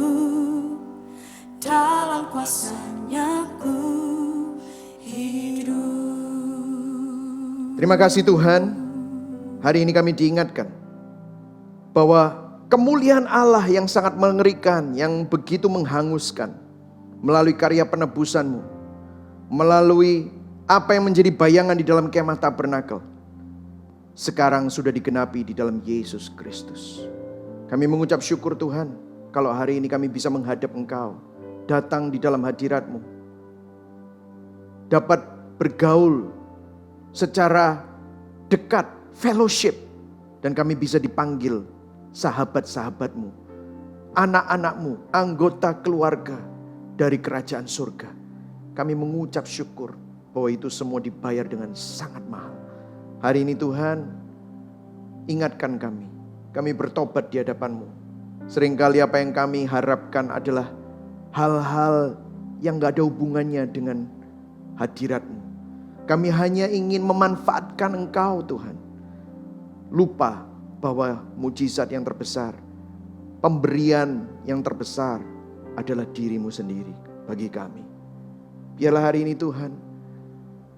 Dalam kuasa-Nya ku hidup. Terima kasih Tuhan, hari ini kami diingatkan bahwa kemuliaan Allah yang sangat mengerikan, yang begitu menghanguskan, melalui karya penebusan-Mu, melalui apa yang menjadi bayangan di dalam kemah tabernakel, sekarang sudah digenapi di dalam Yesus Kristus. Kami mengucap syukur Tuhan, kalau hari ini kami bisa menghadap Engkau, datang di dalam hadirat-Mu, dapat bergaul secara dekat, fellowship, dan kami bisa dipanggil sahabat-sahabat-Mu, anak-anak-Mu, anggota keluarga dari kerajaan surga. Kami mengucap syukur bahwa itu semua dibayar dengan sangat mahal. Hari ini Tuhan, ingatkan kami bertobat di hadapan-Mu. Seringkali apa yang kami harapkan adalah hal-hal yang gak ada hubungannya dengan hadirat-Mu. Kami hanya ingin memanfaatkan Engkau Tuhan. Lupa bahwa mujizat yang terbesar, pemberian yang terbesar adalah diri-Mu sendiri bagi kami. Biarlah hari ini Tuhan,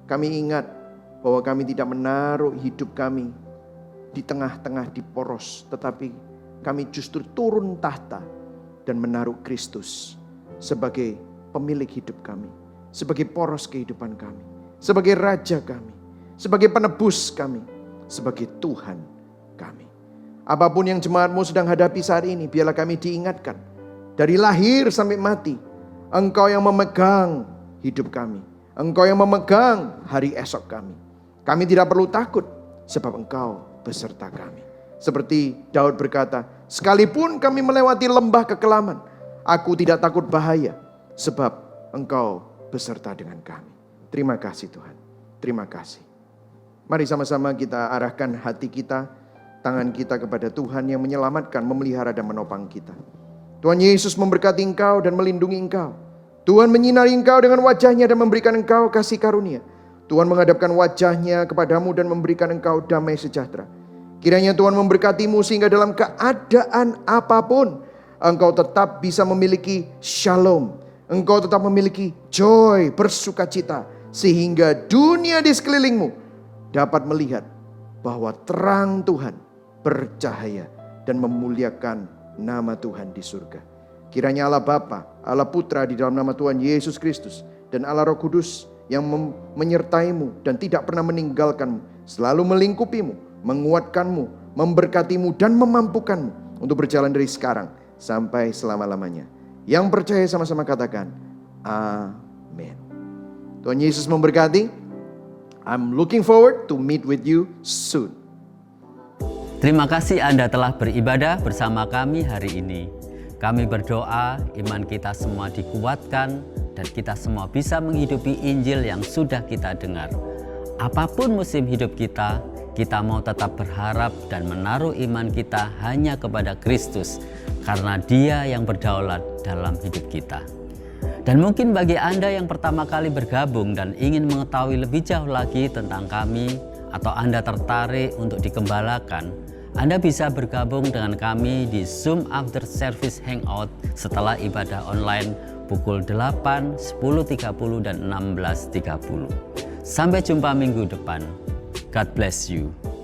kami ingat bahwa kami tidak menaruh hidup kami di tengah-tengah di poros, tetapi kami justru turun tahta dan menaruh Kristus sebagai pemilik hidup kami, sebagai poros kehidupan kami, sebagai raja kami, sebagai penebus kami, sebagai Tuhan kami. Apapun yang jemaat-Mu sedang hadapi saat ini, biarlah kami diingatkan, dari lahir sampai mati, Engkau yang memegang hidup kami, Engkau yang memegang hari esok kami. Kami tidak perlu takut, sebab Engkau beserta kami. Seperti Daud berkata, sekalipun kami melewati lembah kekelaman, aku tidak takut bahaya, sebab Engkau beserta dengan kami. Terima kasih Tuhan, terima kasih. Mari sama-sama kita arahkan hati kita, tangan kita kepada Tuhan yang menyelamatkan, memelihara dan menopang kita. Tuhan Yesus memberkati engkau dan melindungi engkau. Tuhan menyinari engkau dengan wajah-Nya dan memberikan engkau kasih karunia. Tuhan menghadapkan wajah-Nya kepadamu dan memberikan engkau damai sejahtera. Kiranya Tuhan memberkatimu sehingga dalam keadaan apapun engkau tetap bisa memiliki shalom. Engkau tetap memiliki joy, bersukacita. Sehingga dunia di sekelilingmu dapat melihat bahwa terang Tuhan bercahaya dan memuliakan nama Tuhan di surga. Kiranya Allah Bapa, Allah Putra di dalam nama Tuhan Yesus Kristus, dan Allah Roh Kudus yang menyertaimu dan tidak pernah meninggalkanmu, selalu melingkupimu, menguatkanmu, memberkatimu dan memampukanmu untuk berjalan dari sekarang sampai selama-lamanya. Yang percaya sama-sama katakan amin. Tuhan Yesus memberkati. I'm looking forward to meet with you soon. Terima kasih Anda telah beribadah bersama kami hari ini. Kami berdoa iman kita semua dikuatkan dan kita semua bisa menghidupi Injil yang sudah kita dengar. Apapun musim hidup kita, kita mau tetap berharap dan menaruh iman kita hanya kepada Kristus karena Dia yang berdaulat dalam hidup kita. Dan mungkin bagi Anda yang pertama kali bergabung dan ingin mengetahui lebih jauh lagi tentang kami, atau Anda tertarik untuk dikembalakan, Anda bisa bergabung dengan kami di Zoom After Service Hangout setelah ibadah online pukul 8, 10.30 dan 16.30. Sampai jumpa minggu depan. God bless you.